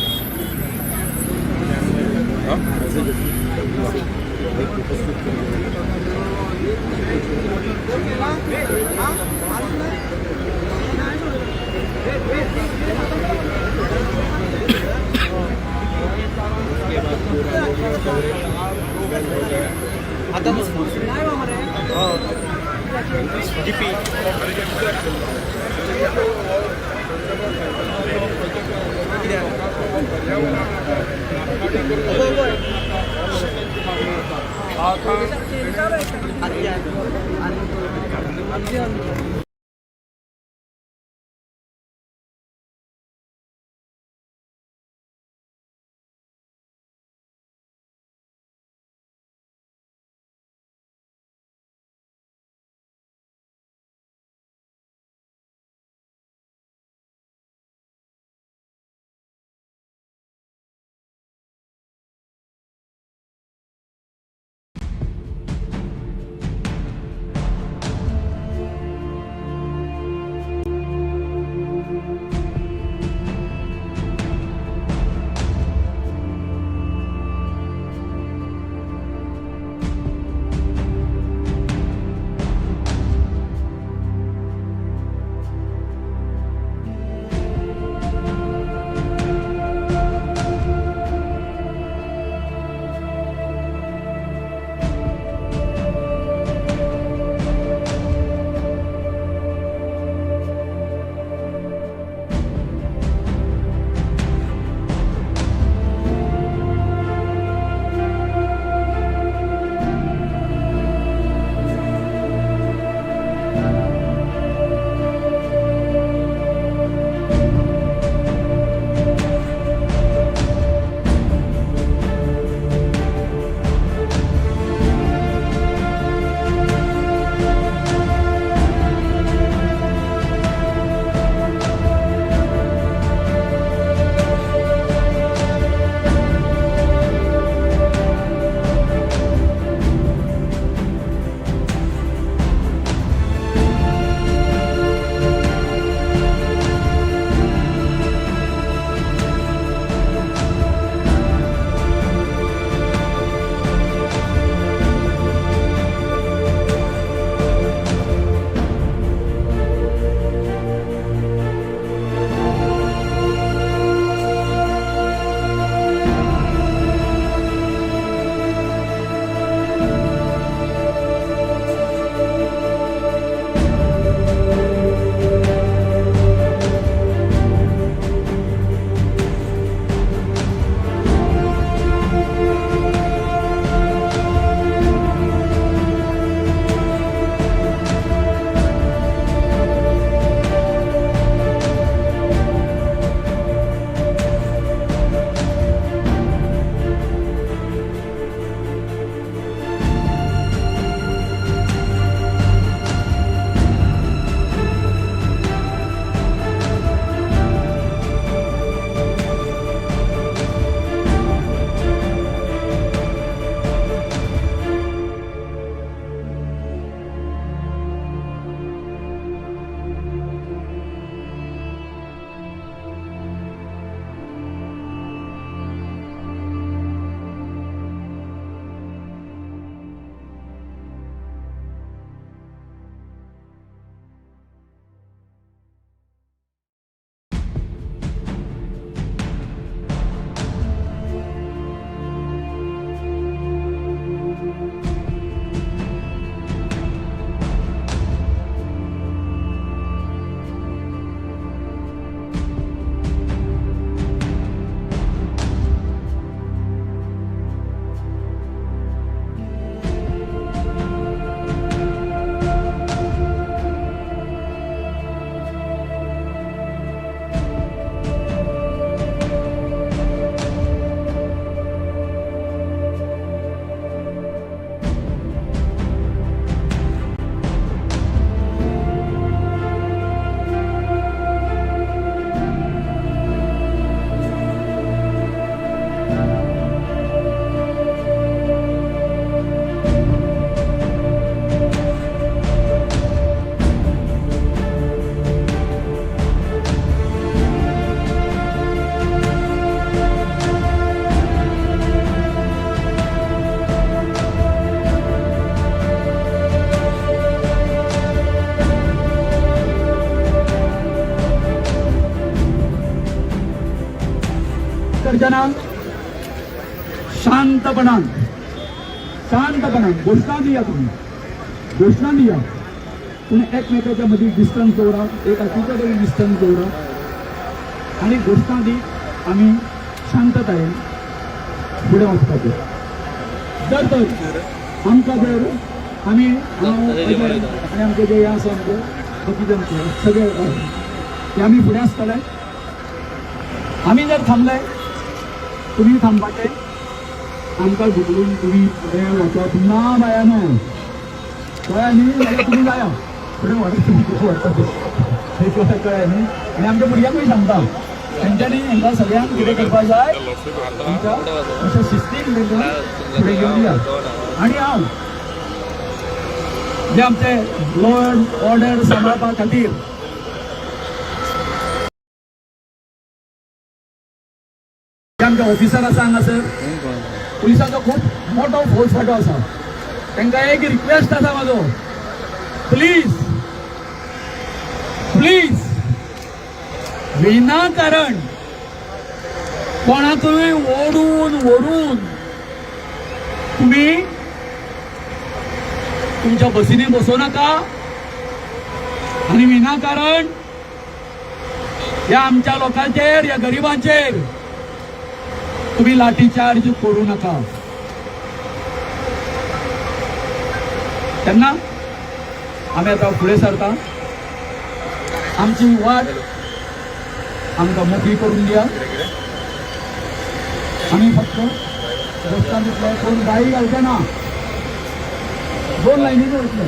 वयतना शांतपणान घोषणा दिया, तुम्ही घोषणा दिया, पूण एकमेकाच्या मदीं डिस्टन्स दवरा, एक हातीच्या तरी डिस्टन्स दवरा आणि घोषणा दी आमी शांततायेन फुडें वचपाचें. जर तर आमकां जर आमी आनी आमचे जे आसा आमचे बाकीचे सगळे ते आमी फुडें आसतले. आमी जर थांबले, तुम्ही थांबपाचे, आमकां झुकलून तुम्ही फुडें वचप ना बायानो, कळ्ळें न्ही? जाल्यार तुमी जाया फुडें वचपाचें, हे कळ्ळें न्ही? आनी आमच्या भुरग्यांकूय सांगता, तेंच्यांनी हांकां सगळ्यांक कितें करपाक जाय, तांकां अशें शिस्तीन फुडें घेवन या. आनी हांव जे आमचे लॉ अँड ऑर्डर सांबाळपा खातीर आमचे ऑफिसर आसा हांगासर, पुलिसाचो खूब मोठो फोर्स फाटो आसा, तांकां एक रिक्वेस्ट आसा म्हाजो, प्लीज विनाकारण कोणाकूय ओडून तुम्ही तुमच्या बसींनी बसो नाका आणि विनाकारण या आमच्या लोकांचेर, या गरिबांचेर तुम्ही लाठीचार्ज करू नका. तेन्ना आमी आतां फुडें सरता. आमची वाट आमकां मोकळी करून दिया. आमी फक्त रस्त्यातले कोण गाडी घालचे ना, 2 लायनीन वयतले.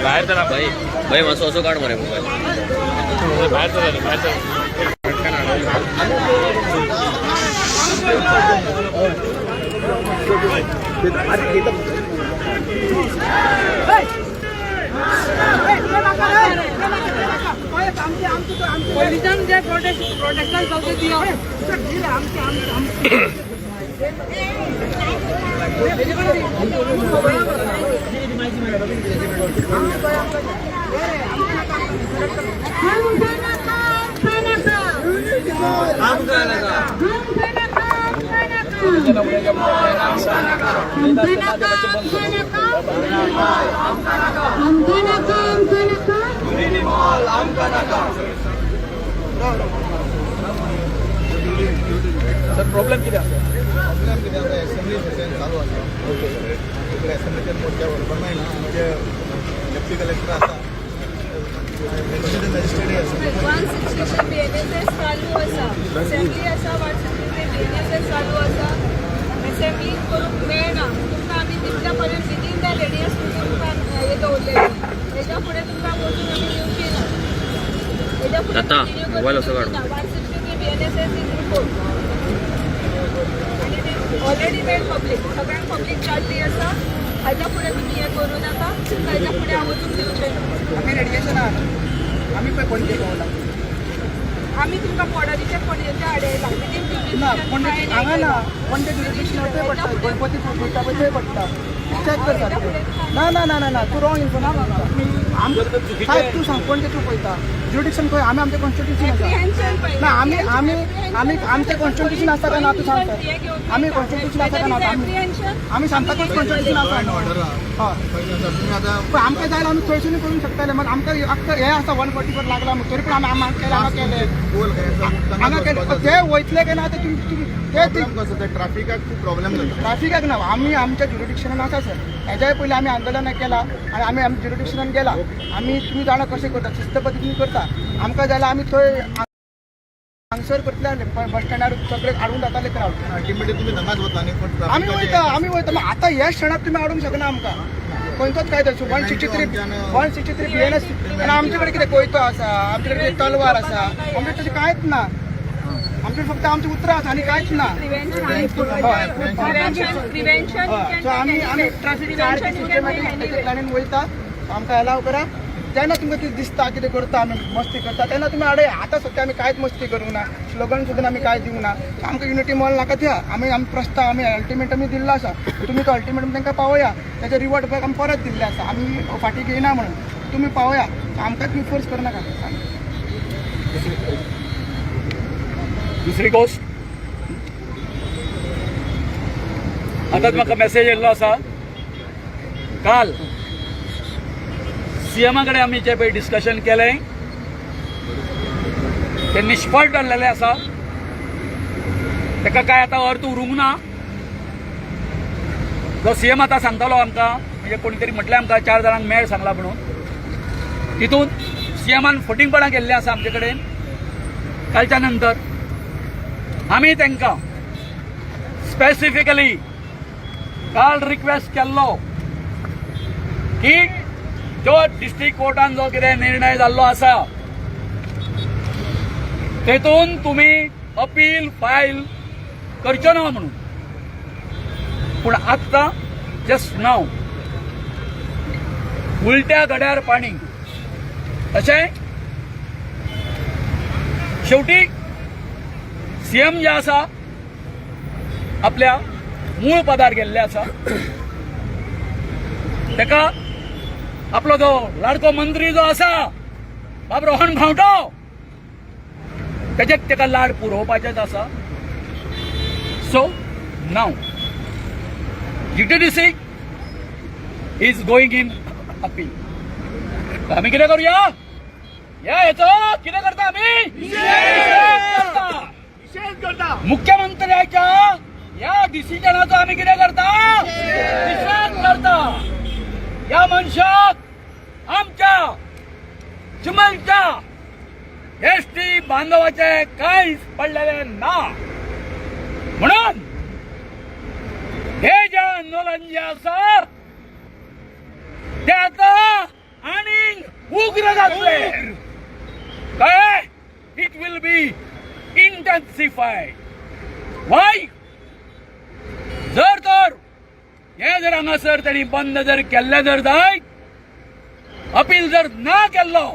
बाहेर चला भाई, मातसो असो काढ मरे मोबाईल. बाहेर चला. पोलिसांनी जे प्रोटेक्शन चौकी दिया प्रॉब्लेम किती आहे? असेंब्ली सेशन चालू आसा. इकडे असेंब्लीच्या मोर्चावर पण नाही ना, म्हणजे डेप्टी कलेक्टर आसा, मॅजिस्ट्रेट आसा, 160 BNSS चालू आसा, असेंब्ली आसा, 160 BNSS चालू आसा. असेंब्ली करूंक मेळना तुमकां. आमी तितल्या पर्यंत विदीन द रेडियस तुमकां हे दवरलेली. हेच्या फुडें तुमकां वचून आमी येवची ना. हेच्या फुडें मोबायल असो काड. 160 BNSS is report already made public, सगळ्यांक पब्लीक जाल्ली आसा. हाच्या फुडें तुमी हें करूं नाका. हाच्या फुडें हांव वचून दिवचें ना. आमी रेडिएशन आमी पळय पणजे पावला. आमी तुमकां पॉडरीचे आडयला. ना पणजे हांगा ना, पणजे जुरिडिक्शन थंय पडटा, गणपती पळयता पळय थंय पडटा. चॅक करता. ना तूं रॉंग इन्फॉर्मेशन. साहेब तूं सांग पणजे तूं पळयता जुरिडिक्शन खंय? आमी आमचें कॉन्स्टिट्युशन आसा ना. आमी आमचें कॉन्स्टिट्युशन आसा काय ना तूं सांग. आमी कॉन्स्टिट्युशन आसा काय ना आमी सांगताकूच कॉन्स्टिट्युशन आसा. हय पण आमकां जाय आमी थंयसून करूंक शकताले. मग आमकां हें आसा 144 लागला म्हणून तरी पूण आमी हांगा केले. ते वयतले काय ना ते ट्रॅफिकाक खूप प्रॉब्लेम जाता. ट्रॅफिकाक ना, आमी आमच्या जुरिडिक्शनान आसा सर. हेज्याय पयलीं आमी आंदोलनां केला आनी आमी आमच्या जुरिडिक्शनान गेला. आमी तुमी जाणा कशें करता, शिस्त पद्दतीन करता. आमकां जाल्यार आमी थंय हांगसर करतले बस स्टँडार सगळे हाडून जाताले क्रावड. अल्टिमेटली तुम्ही धमाच वता न्ही, पण आमी वयता. मग आतां ह्या क्षणाक तुमी हाडूंक शकना आमकां. खंयचोच कायदो 163 BNS आनी आमचे कडेन कितें कोयतो आसा, आमचे कडेन कितें तलवार आसा, आमचे तशें कांयच ना. आमचे फक्त आमची उतरां आसा आनी कांयच ना. सो आमी ट्रॅफिक सिस्टमॅटीक लायनीन वयता. आमकां अलाव करा. जेन्ना तुमकां कितें दिसता कितें करता आमी मस्ती करता तेन्ना तुमी आडय आतां सद्या आमी कांयच मस्ती करूंक ना स्लोगन सुद्दां आमी कांय दिवंक ना आमकां युनिटी मॉल नाका त्या आमी प्रस्ताव आमी अल्टिमेट आमी दिल्लो आसा तुमी तो अल्टिमेट तांकां पावया तेजे रिवॉर्ड बॅक आमी परत दिल्ले आसा आमी फाटीं घेयना म्हणून तुमी पावया आमकां तुमी फोर्स करनाका. दुसरी गोष्ट आतांच म्हाका मेसेज येयल्लो आसा काल सीएमा कडेन आमी जे पळय डिस्कशन केलें ते निश्फळ ठरलेलें आसा ताका काय आतां अर्थ उरूंक ना. जो सीएम आतां सांगतालो आमकां म्हणजे कोणी तरी म्हटलें आमकां 4 जाणांक मेळ सांगला म्हणून तितून सीएमान फटींगपणां केल्लीं आसा आमचे कडेन. कालच्या नंतर आमी तांकां स्पेसिफिकली काल रिक्वेस्ट केल्लो की जो डिस्ट्रिक्ट कोर्टान जो कितें निर्णय जाल्लो आसा तेतून तुमी अपील फायल करचो ना म्हणून. पूण आत्तां जस्ट नाव उलट्या गड्यार पाणी अशें शेवटी सीएम जे आसा आपल्या मूळ पदार गेल्ले आसा ताका आपलो जो लाडको मंत्री जो आसा बाब रोहन भावटो तेजेच ताका लाड पुरोवपाचेच आसा. So now GTDC is going in appeal. आम्ही कितें करूया हेचो कितें करता आमी मुख्यमंत्र्याच्या या डिसिजनाचो आमी कितें करता निषेध करता. या मनशाक आमच्या चिमलच्या एसटी बांधवाचे कांयच पडलेले ना म्हणून हे जे आंदोलन जे आसा ते आता आणि उग्र जातले काय. It will be intensified. Y जर तर हे जर हांगासर त्यांनी बंद जर केल्ले जर जायत अपील जर ना केल्लो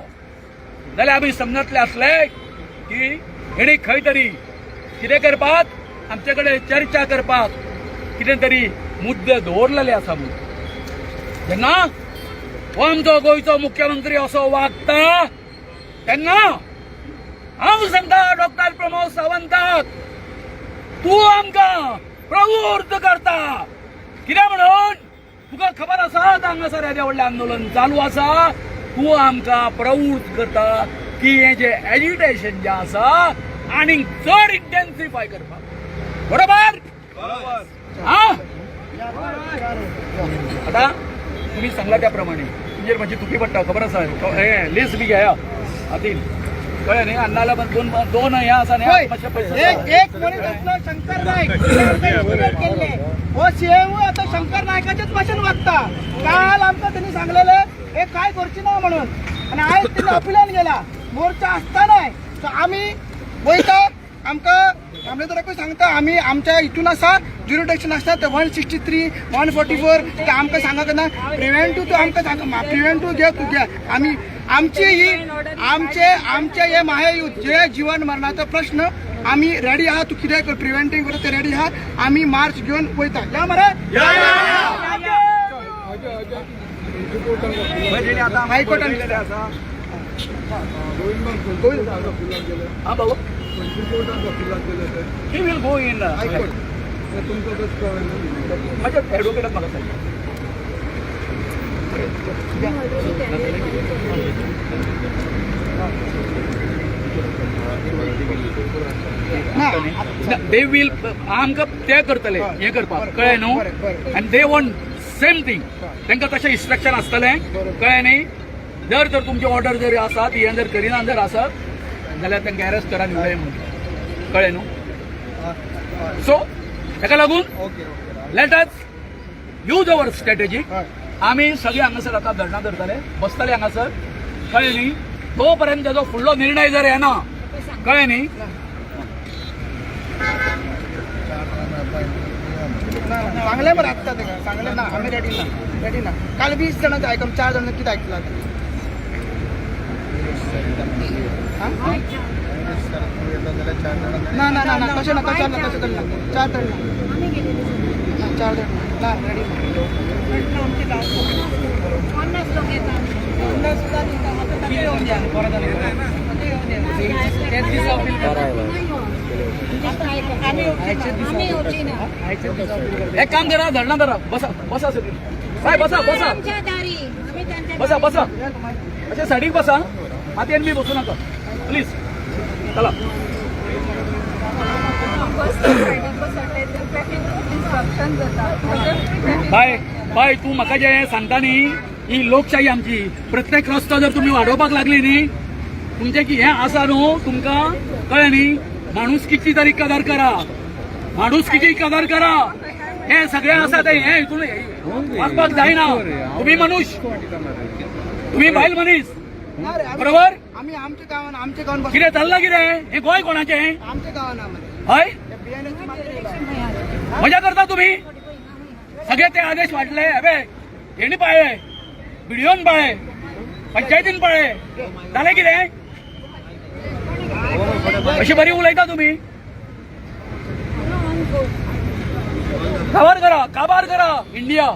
जाल्यार आमी समजतले आसले की हेणी खंय तरी कितें करपाक आमचे कडेन चर्चा करपाक कितें तरी मुद्दे दवरलेले आसा म्हणून. जेन्ना हो आमचो गोंयचो मुख्यमंत्री असो वागता तेन्ना हांव सांगता डॉक्टर प्रमोद सावंताक तूं आमकां प्रवृत्त करता. कित्याक म्हणून तुका खबर आसा हांगासर येदें व्हडलें आंदोलन चालू आसा. तूं आमकां प्रवृत्त करता की हें जे एजिटेशन जें आसा आनीक चड इंटेन्सिफाय करपाक. बरोबर आता तुम्ही सांगला त्या प्रमाणे म्हणजे माझी तुकी पडटा खबर आसा हे लिस्ट बी घेया हातीन कळ्ळें न्ही. अन्नाला पण दोन हे आसा न्ही मातशे पयशे एक मनीस असलो शंकर नायक केल्ले हो सीएम आता शंकर नायकाच्याच भाशेन वागता. काल आमकां त्यांनी सांगलेले हे काय करची ना म्हणून आणि आयज त्यांनी अपिलान गेला मोर्चा आसताना. सो आमी वयता आमकां मामलेदाराकूय सांगता आमी आमच्या हितून आसा ज्युरिडिक्शन आसता ते 163 144 ते आमकां सांगक ना. प्रिव्हेंटीव तूं आमकां सांग प्रिव्हेंटीव घे तूं घे. आमी आमची ही आमचे हे महायुद्ध जे जीवन मरणाचो प्रश्न आमी रेडी आहा. तूं कितें कर प्रिव्हेंटीव कर ते रेडी आहा. आमी मार्च घेवन वयता या मरे हायकोर्टान गेले आसा. हा बाबा he will go in माझ्या ॲडव्होकेटाक म्हाका सांगता दे विल आमकां ते करतले हे करपाक कळ्ळें न्हू. आनी दे वॉन्ट सेम थिंग तांकां तशें इन्स्ट्रक्शन आसतलें कळ्ळें न्ही. जर तर तुमची ऑर्डर जर आसात हें जर करिना जर आसत जाल्यार तांकां अरेस्ट करा उडय म्हणून कळ्ळें न्हू. सो ताका लागून let us use our strategy. आमी सगळे हांगासर आतां धरणां धरतले बसतले हांगासर कळ्ळें न्ही. तो पर्यंत तेजो फुडलो निर्णय जर येना कळ्ळें न्ही. सांगले मरे आत्ता तेका सांगले ना आमी रेडी ना काल 20 जाणांचो आयकम 4 जाणांनी कितें आयकलां ना ना ना ना तशें ना तशें ना तशें करना 4 जण ना 4 जण ना रेडी पन्नास लोक येतात आम्ही होती ना एक काम करा, धरणा धरा, बसा बसा सगळी. काय बसा बसा आमच्या दारी आम्ही त्यांच्या बसा बसा अशा साडीक बसा, आत मी बसू नका प्लीज. चला इन्स्ट्रक्शन जाता बाय बाय, तू म्हाका जें सांगता न्ही, ही लोकशाही आमची. प्रत्येक रस्तो जर तुम्ही वाडोवपाक लागली न्ही, तुमचे की हें आसा न्हू, तुमकां कळ्ळें न्ही, माणुसकीची तरी कदर करा, माणुसकीची कदर करा. हे सगळें आसा ते हें हितून वागपाक जायना. तुम्ही मनुष्य, तुम्ही बायल मनीस, बरोबर? आम्ही आमच्या गावान कितें चल्लां कितें? हे गोंय कोणाचें? आमच्या गावान हय, मजा करता तुम्ही. सगळे ते आदेश वाटले, हवे हेणी पाळले, व्हिडिओन पाळले, पंचायतीन पाळले, जालें कितें? अशी बरी उलयता तुम्ही. काबार करा इंडिया.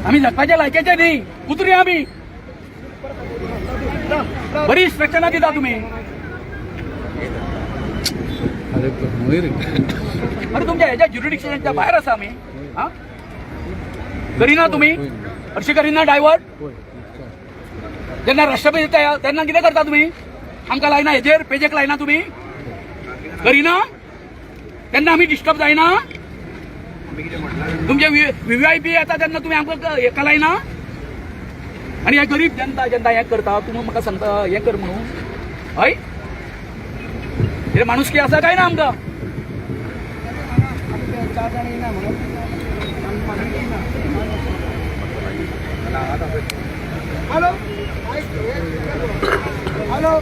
आम्ही जगपाच्या लायकीचे न्ही, कुत्री आम्ही. बरी इन्स्ट्रक्शनां दिता तुम्ही. अरे तुमच्या ह्याच्या ज्युरिडिक्शनच्या बाहेर आसा आम्ही. हा करिना तुम्ही, अशी करिना डायव्हर्ट. जेन्ना राष्ट्रपती येता तेन्ना कितें करता तुम्ही? आमकां लायना हेजेर पेजेक लायना तुम्ही, करिना तेन्ना आमी डिस्टर्ब जायना. तुमचे VVIP येता तेन्ना तुम्ही आमकां हेका लायना. आणि हे गरीब जनता जेन्ना हें करता, तुम्ही म्हाका सांगता हें कर म्हणून. हय, हे माणुसकी आसा काय ना आमकां? 4 जण येना म्हणून हॅलो हॅलो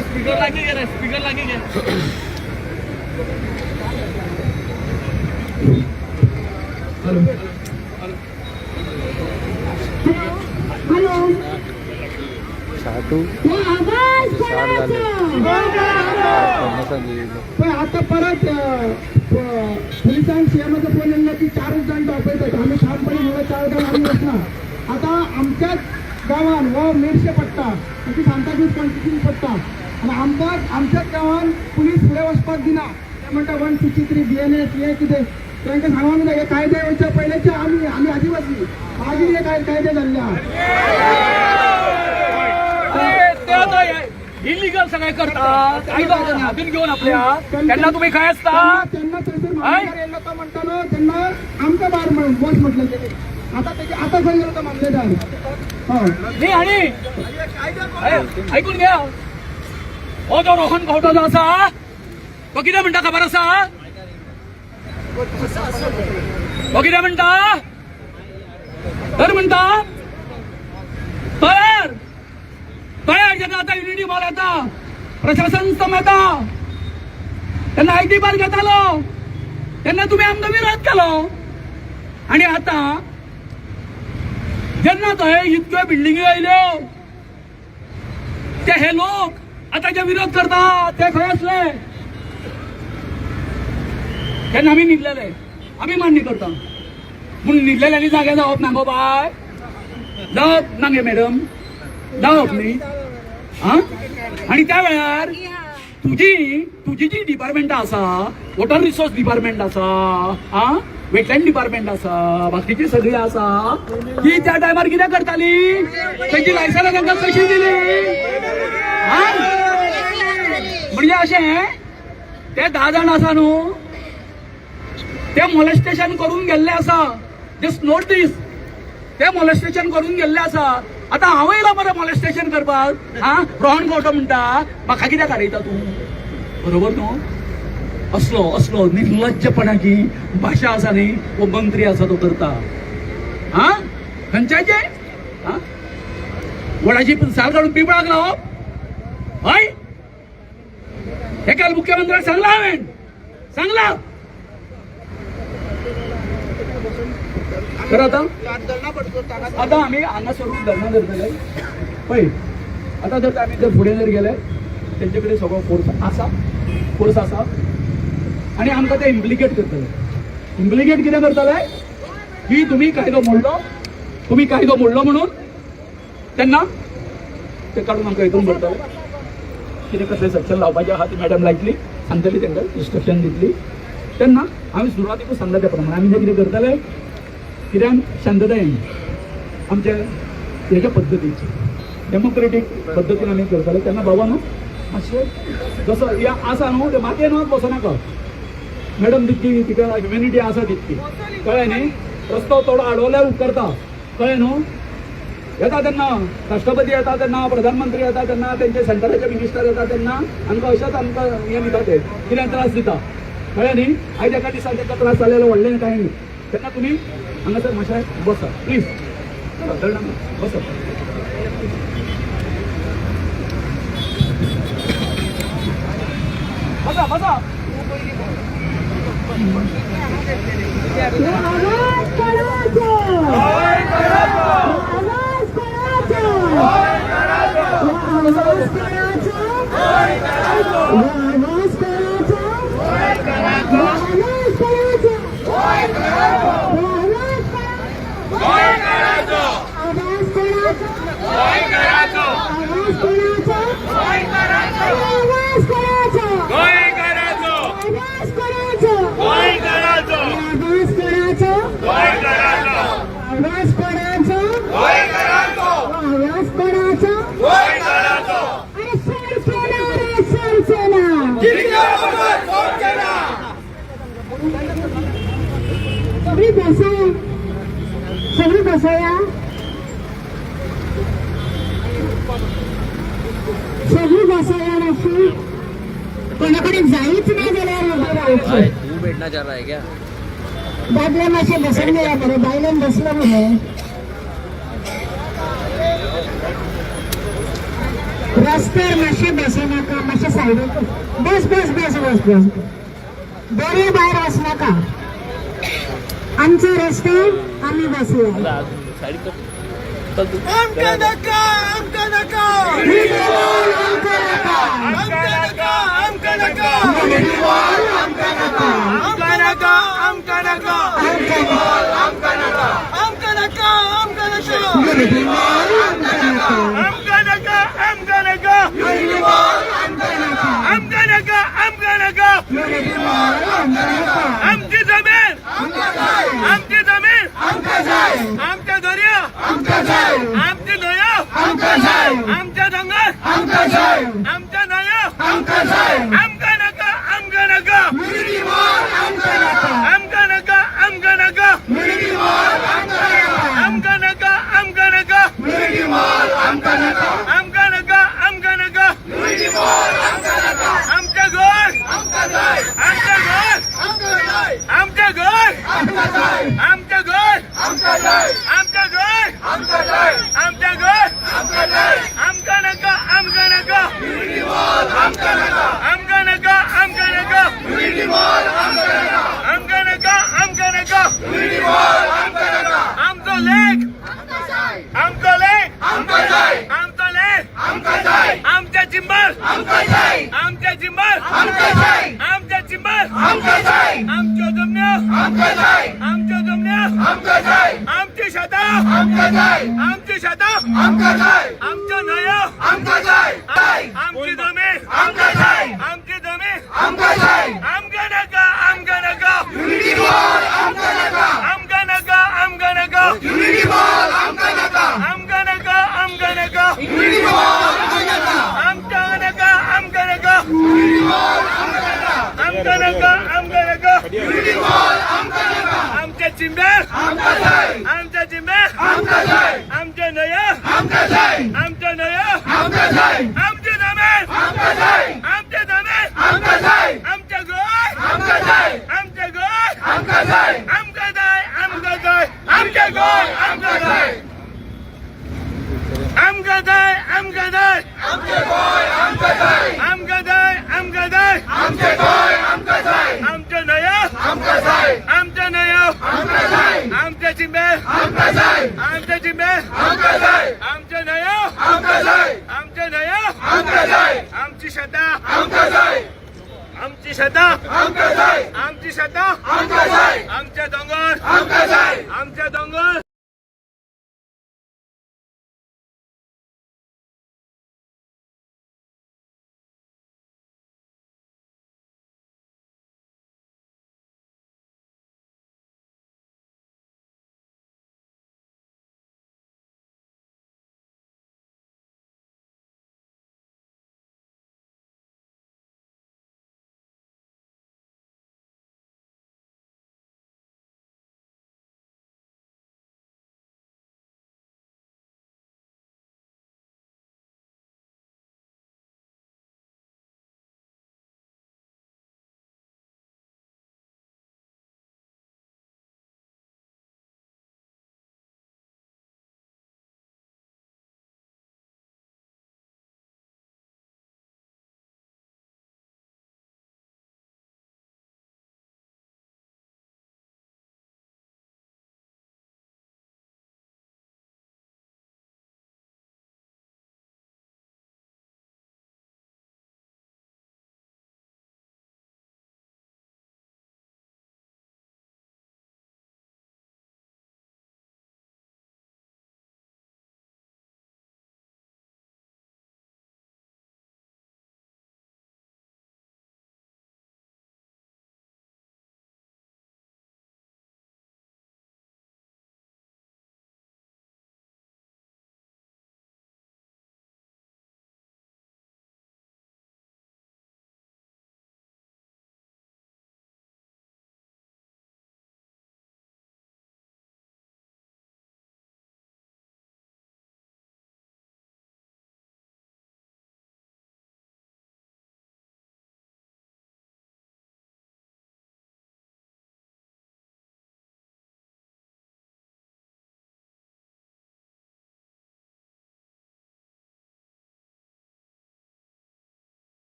स्पीकर लागी गे, स्पीकर लागी गे. हॅलो पण आता परत पोलिसांनी सीएमचा फोन आणला की 4 जण दाखवतात. आम्ही ठामपणे मला 4 जण आम्ही असणार. आता आमच्याच गावान व मिरशे पडटा, म्हणजे सांताक्रूज कॉन्स्टिट्युशन पडटा, आणि आमच्याच गावान पुलीस फुडें वचपाक दिना. ते म्हणटा 163 BNS हे कितें तांकां सांगूंक जाय. हे कायदे येवच्या पयलेचे आमी आदिवासी, मागीर हे कायदे जाल्ले. इलिगल सगळे करतात, कायदा हातून घेऊन आपल्या. त्यांना तुम्ही काय असता? त्यांना येयलो तो म्हणटालो, त्यांना आमकां बार बस म्हटलं ते. आता खंय गेलो तो मामलेदार. न्ही आणि ऐकून घ्या, हो जो रोहन खंवटो जो आसा तो कितें म्हणटा खबर आसा? तो कितें म्हणटा? तर म्हणटा तयार जेन्ना आता युनिटी मॉल येता, प्रशासन स्तंभ येता, तेन्ना आयटी पार्क घेतालो, तेन्ना तुम्ही आमचो विरोध केलो. आणि आता जेन्ना थंय इतक्यो बिल्डिंगी आयल्यो, ते हे लोक आता जे विरोध करता ते खंय आसले? तेन्ना आमी न्हिदलेले, आमी मान्य करता. पूण न्हिदलेल्यांनी जागे जावप ना गो बाय, जावप ना गे मॅडम, जावप न्ही. आणि त्या वेळार तुझी जी डिपार्टमेंट आसा, वॉटर रिसोर्स डिपार्टमेंट आसा, वेटलँड डिपार्टमेंट आसा, बाकीची सगळी आसा, ती त्या टायमार कितें करताली? त्यांची लायसन्स तांकां कशी दिली? म्हणजे अशें ते 10 जण आसा न्हू, ते मोलेस्टेशन करून गेल्ले आसा. जस्ट नोट दिस, ते मोलेस्टेशन करून गेल्ले आसा. आता हांव येयला मरे मोलेस्टेशन करपाक. रोहन खंवटो म्हणटा म्हाका कित्याक हाडयता तूं? बरोबर न्हू? असलो निर्लज्जपणाची भाशा आसा न्ही, वो मंत्री आसा तो करता. खंयच्याचे वडाची साल काडून पिंपळाक लावप? हय, हे काल मुख्यमंत्र्याक सांगला हांवें, सांगला. तर आता आम्ही हांगा सरून धरणा धरतले पळय. आता जर आमी जर फुडें जर गेले तेंचे कडेन सगळो फोर्स आसा आनी आमकां ते इम्प्लिकेट करतले. इम्प्लिकेट कितें करतले की तुम्ही कायदो मोडलो म्हणून तेन्ना ते काढून आमकां हितून भरतले. कितें कसलें सेक्शन लावपाचें आहा ती मॅडम लायतली, सांगतली तांकां इन्स्ट्रक्शन दितली. तेन्ना आमी सुरवातीकूच सांगला त्या प्रमाणे आमी जें कितें करतले कित्याक शांततायेन आमच्या हेच्या पद्दतीची डेमोक्रेटीक पद्दतीन आमी करतले. तेन्ना बाबा न्हू मातशें जसो हे आसा न्हू ते मातयेन बसनाका. मॅडम तितकी तिका ह्युमॅनिटी आसा तितकी कळ्ळें न्ही. रस्तो थोडो आडवल्यार उपकारता कळ्ळें न्हू. येता तेन्ना राष्ट्रपती येता तेन्ना प्रधानमंत्री येता तेन्ना तेंचे सेंटराचे मिनिस्टर येता तेन्ना आमकां अशेंच आमकां हें दिता ते कितें त्रास दिता कळ्ळें न्ही. आयज एका दिसा ताका त्रास जालेलो व्हडलें कांय न्ही. तेन्ना तुमी हांगासर मातशें बसा प्लीज बसा. बसा बसा. सगळी बसया अशी कोणाकडे जायच नाही जाल्यार तू बैठना चाह रहा है क्या? दादले मातशें बसून गेल्या बरें बायलेन बसलो मरे. रस्त्यार मातशें बसनाका मातशें सायडीक बस बस बस बस बस बरे भायर वचनाका. आमचे रस्ते आमी बसया. साइड कर. आमकां नाका आमकां नाका आमकां नाका आमकां नाका आमकां नाका आमकां नाका आमकां नाका आमकां नाका आमकां नाका आमकां नाका आमकां नाका आमकां नाका आमकां नाका आमकां नाका आमची जमीन आमची जमीन आमच्या दर्या आमची न्हंयो आमच्या दोंगर आमच्या न्हंयो आमकां नाका आमकां नाका आमकां नाका आमकां नाका आमकां नाका आमकां नाका आमकां नाका आमकां नाका आमच्या घर आमच्या घर आमच्या घर आमच्या घर आमच्या घर आमच्या घर आमकां नाका आमकां नाका आमकां नाका आमकां नाका आमकां नाका आमकां नाका आमचो लेक आमचो लेक आमचो लेक आमच्या चिंबर आमच्या चिंबर आमच्या चिंबर आमच्यो जमन्यो आमच्यो जमन्यो आमची शेतां आमची शेतां आमच्यो न्हंयो आमची जमीन आमची जमीन आमकां नाका आमकां नाका आमकां नाका आमकां नाका आमकां नाका आमकां नाका आमकां नाका आमकां नाका आमकां नाका आमकां नाका आमच्या चिंब्यार आमच्या चिंब्यार आमच्या न्हंयो आमच्या न्हंयो आमची जमीन आमच्या जमीन आमच्या गोंय आमच्या गोंय आमकां जाय आमकां जाय आमच्या गोंय आमकां जाय आमकां जाय आमकां जाय आमच्या गोंय आमकां जाय आमकां जाय आमकां जाय आमच्या गोंय आमकां जाय आमच्या न्हंयो आमकां जाय आमच्या न्हंयो आमकां जाय आमच्या चिंब्यार जाता आमचे दोंगर आमचे दोंगर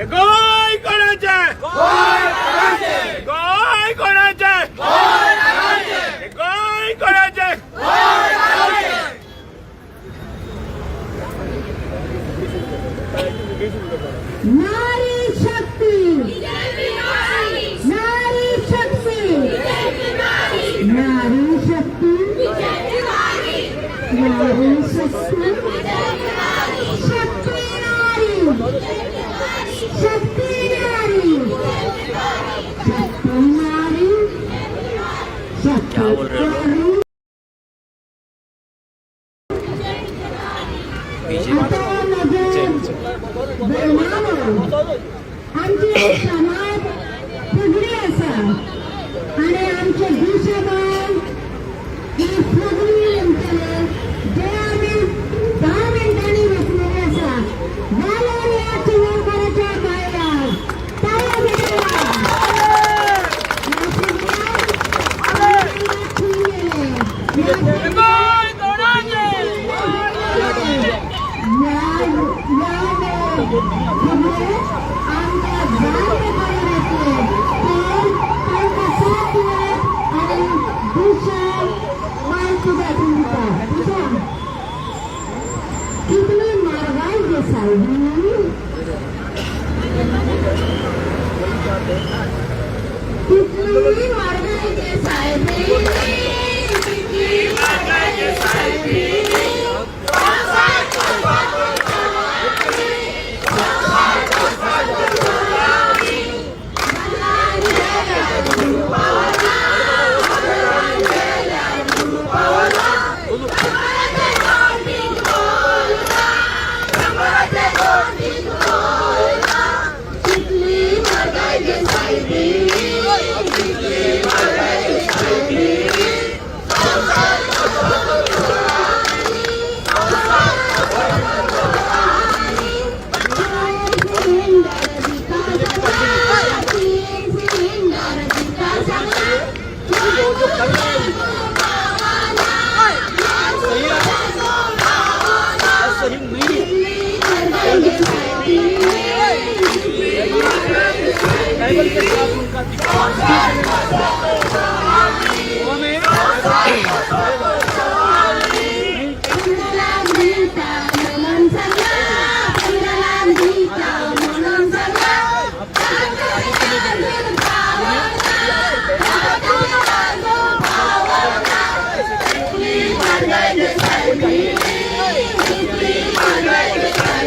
गोय कोणाचे गोय कोणाचे गोय कोणाचे नारी शक्ती नारी शक्ती नारी शक्ती नारी शक्ती शक्ती नारी शक्ती नारी शक्ती नारी शक्ती नारी आमचे समाज फुगडी आसा आणि आमचे दिशेबान ही फुगडी म्हणटले जे आमी 10 मिनटांनी बसलेले आसा जाल्यार या चिमणकाराच्या बायलां ताळ्या कितनी मारवाई के साहिबी कितनी मारवाई के साहिबी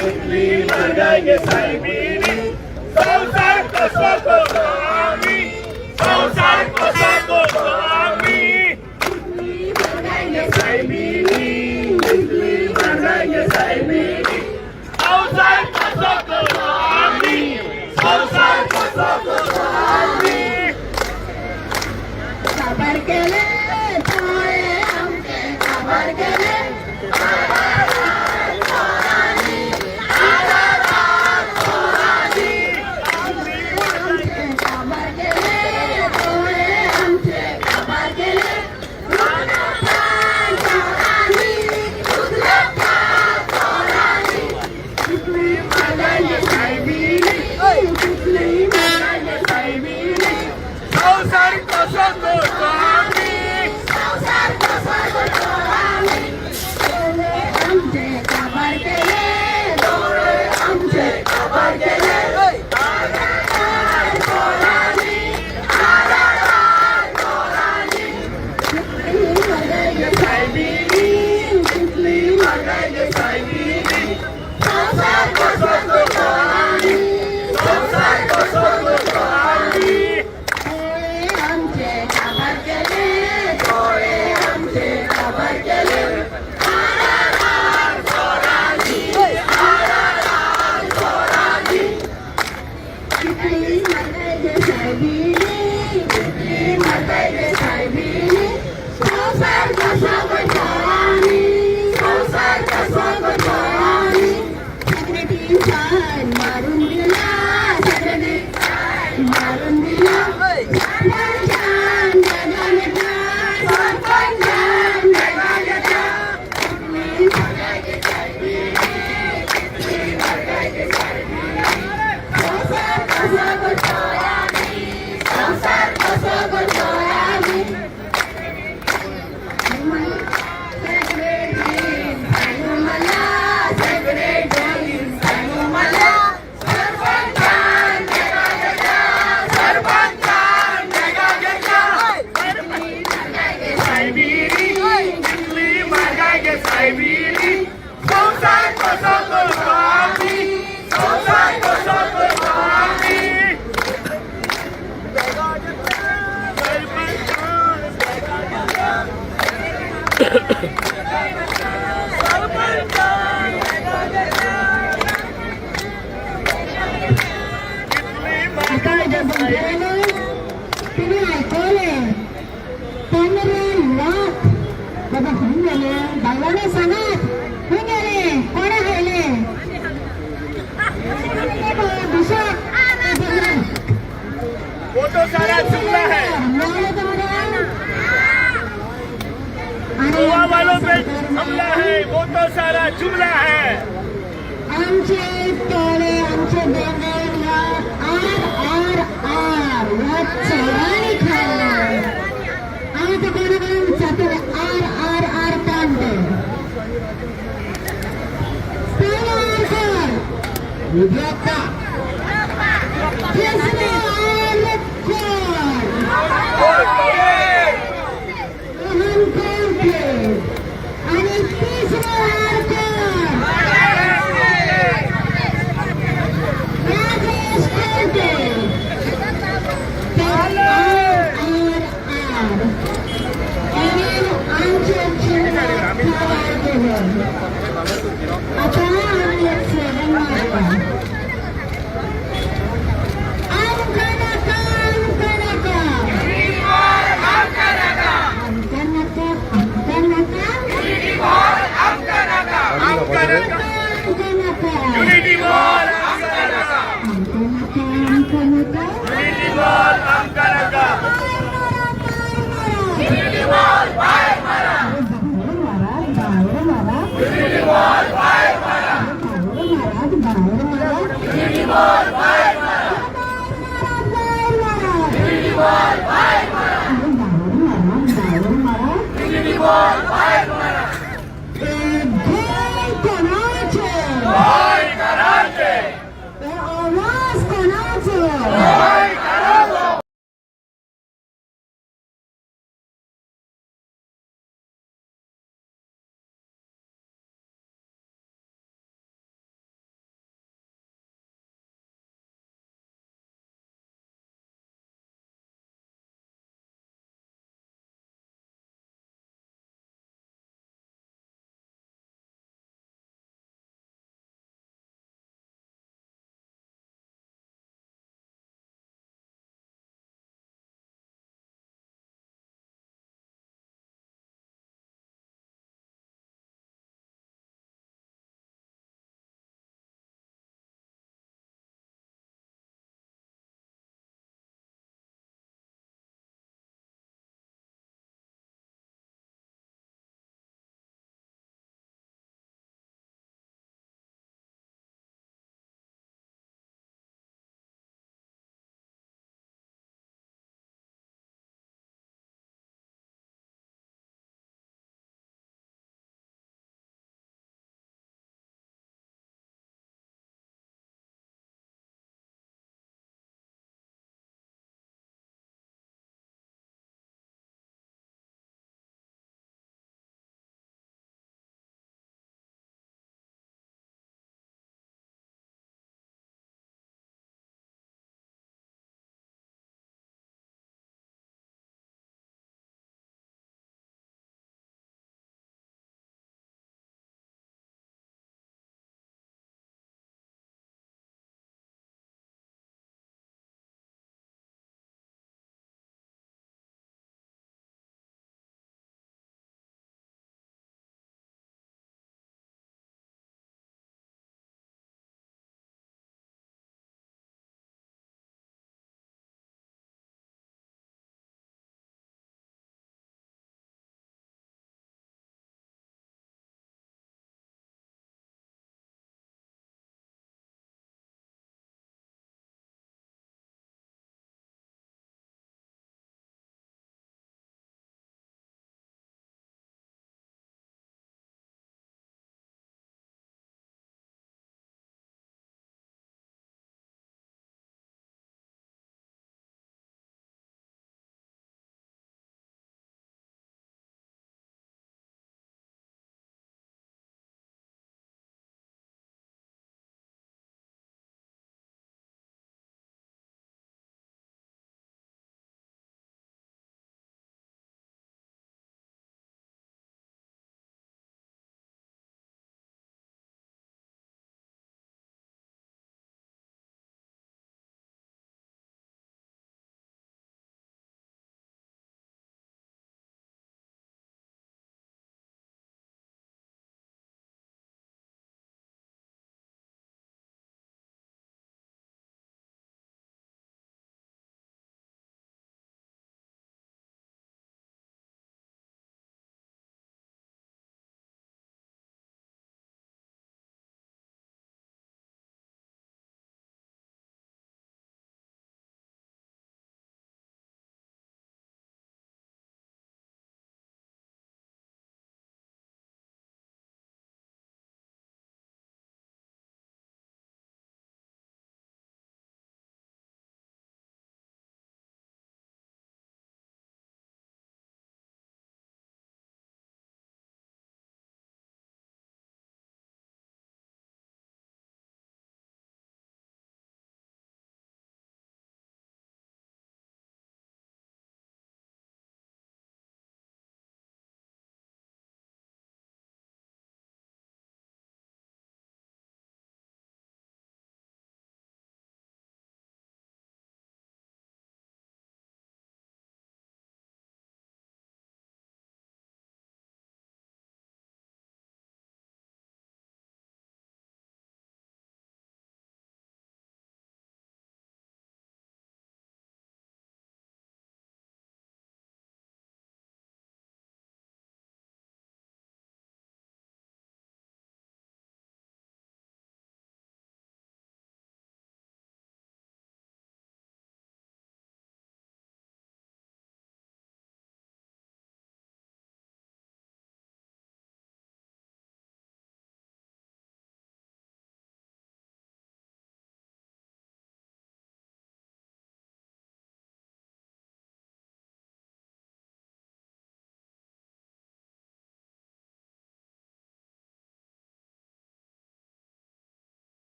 कितनी मारवाई के साहिबी कोणी सांगत कोण गेले कोण राहिले वो तो सारा जुमला है गोवा वालों पे हमला है, वो तो सारा जुमला है. आमचे टोळे आमचे बेंगल ह्या आर ह्या चोरांनी खाल्लं आम्ही तर कोणाकडे विचारतो आर तांडे विद्यार्था आणि तिसरं आता आम्ही एक slogan मारला. Unity Wall, Unity Wall, Amkaraka. Unity Wall, Unity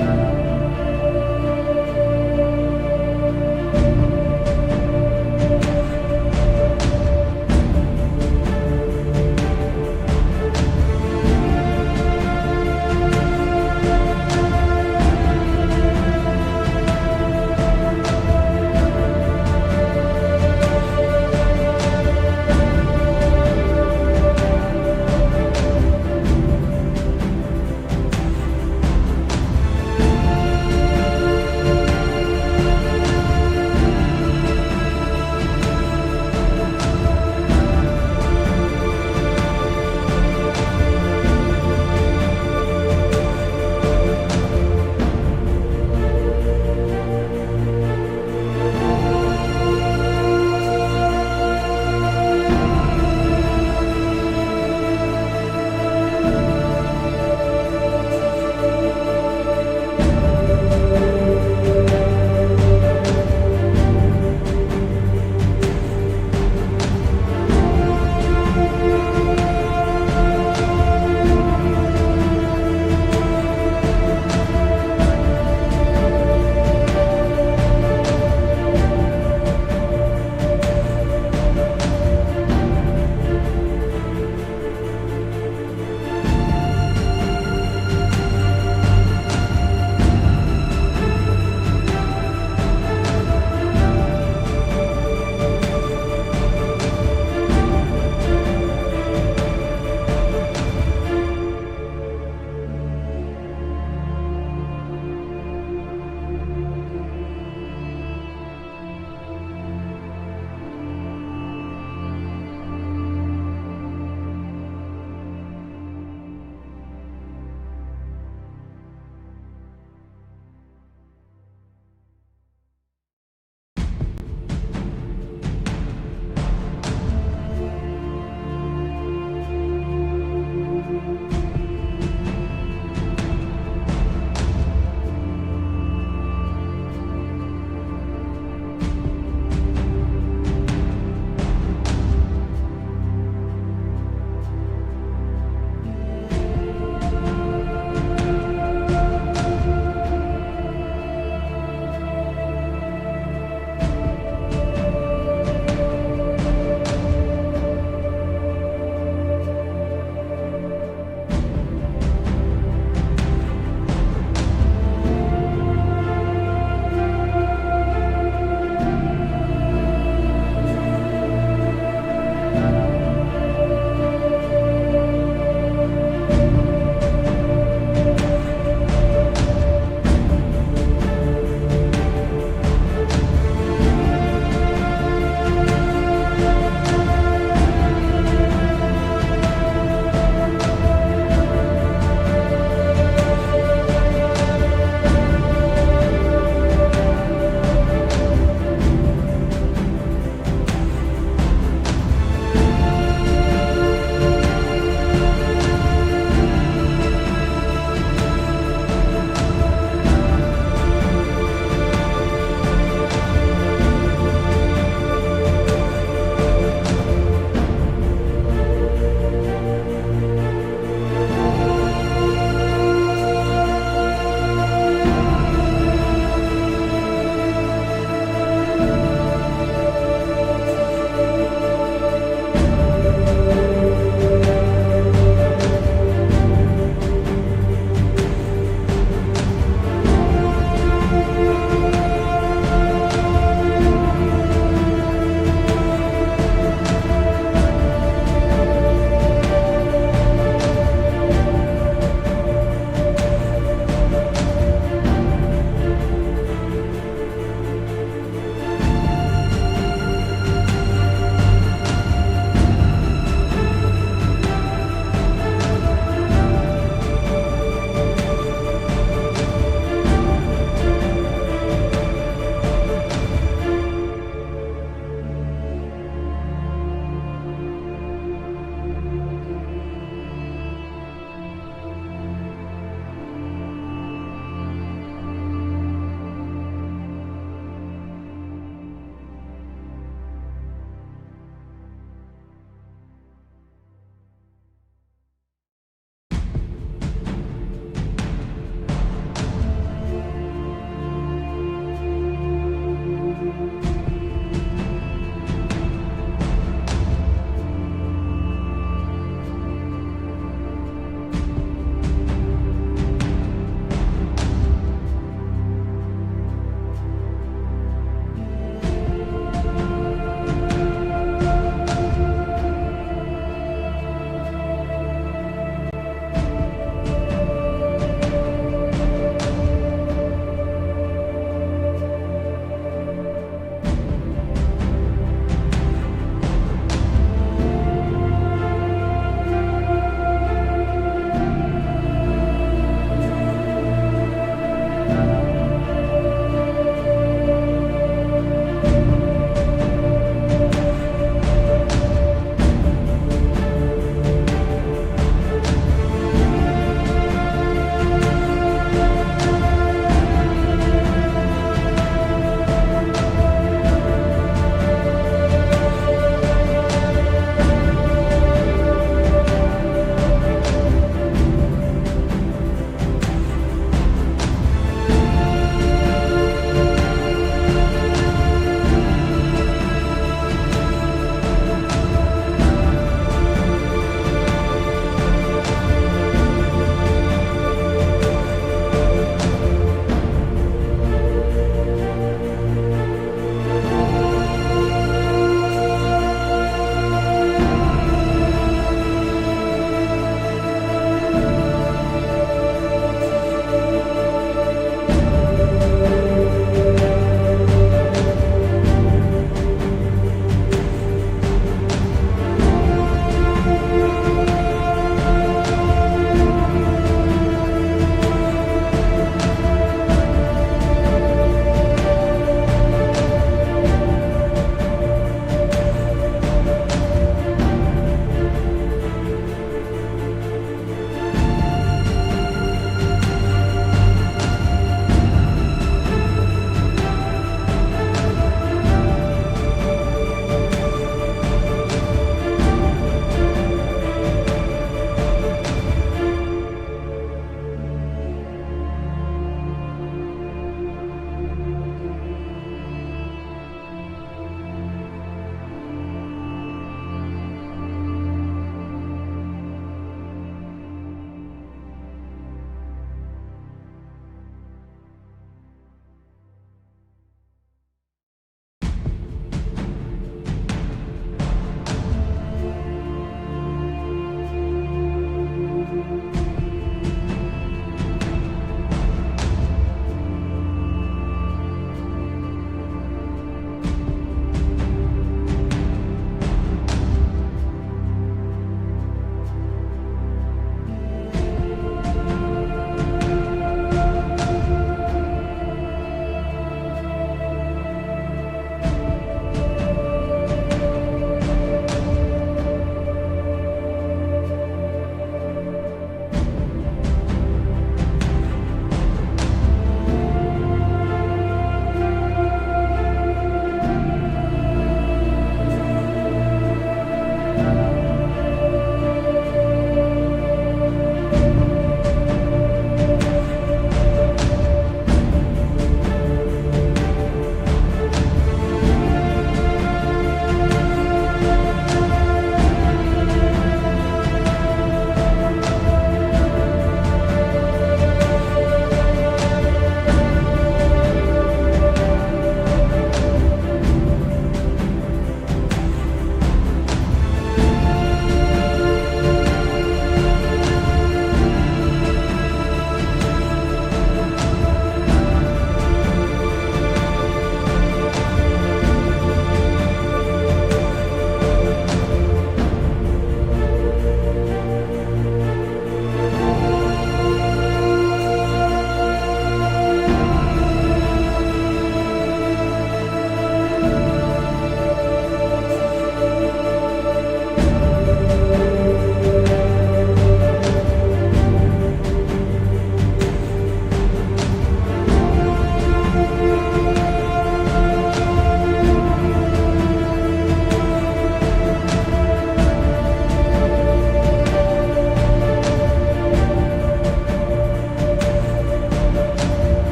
आहे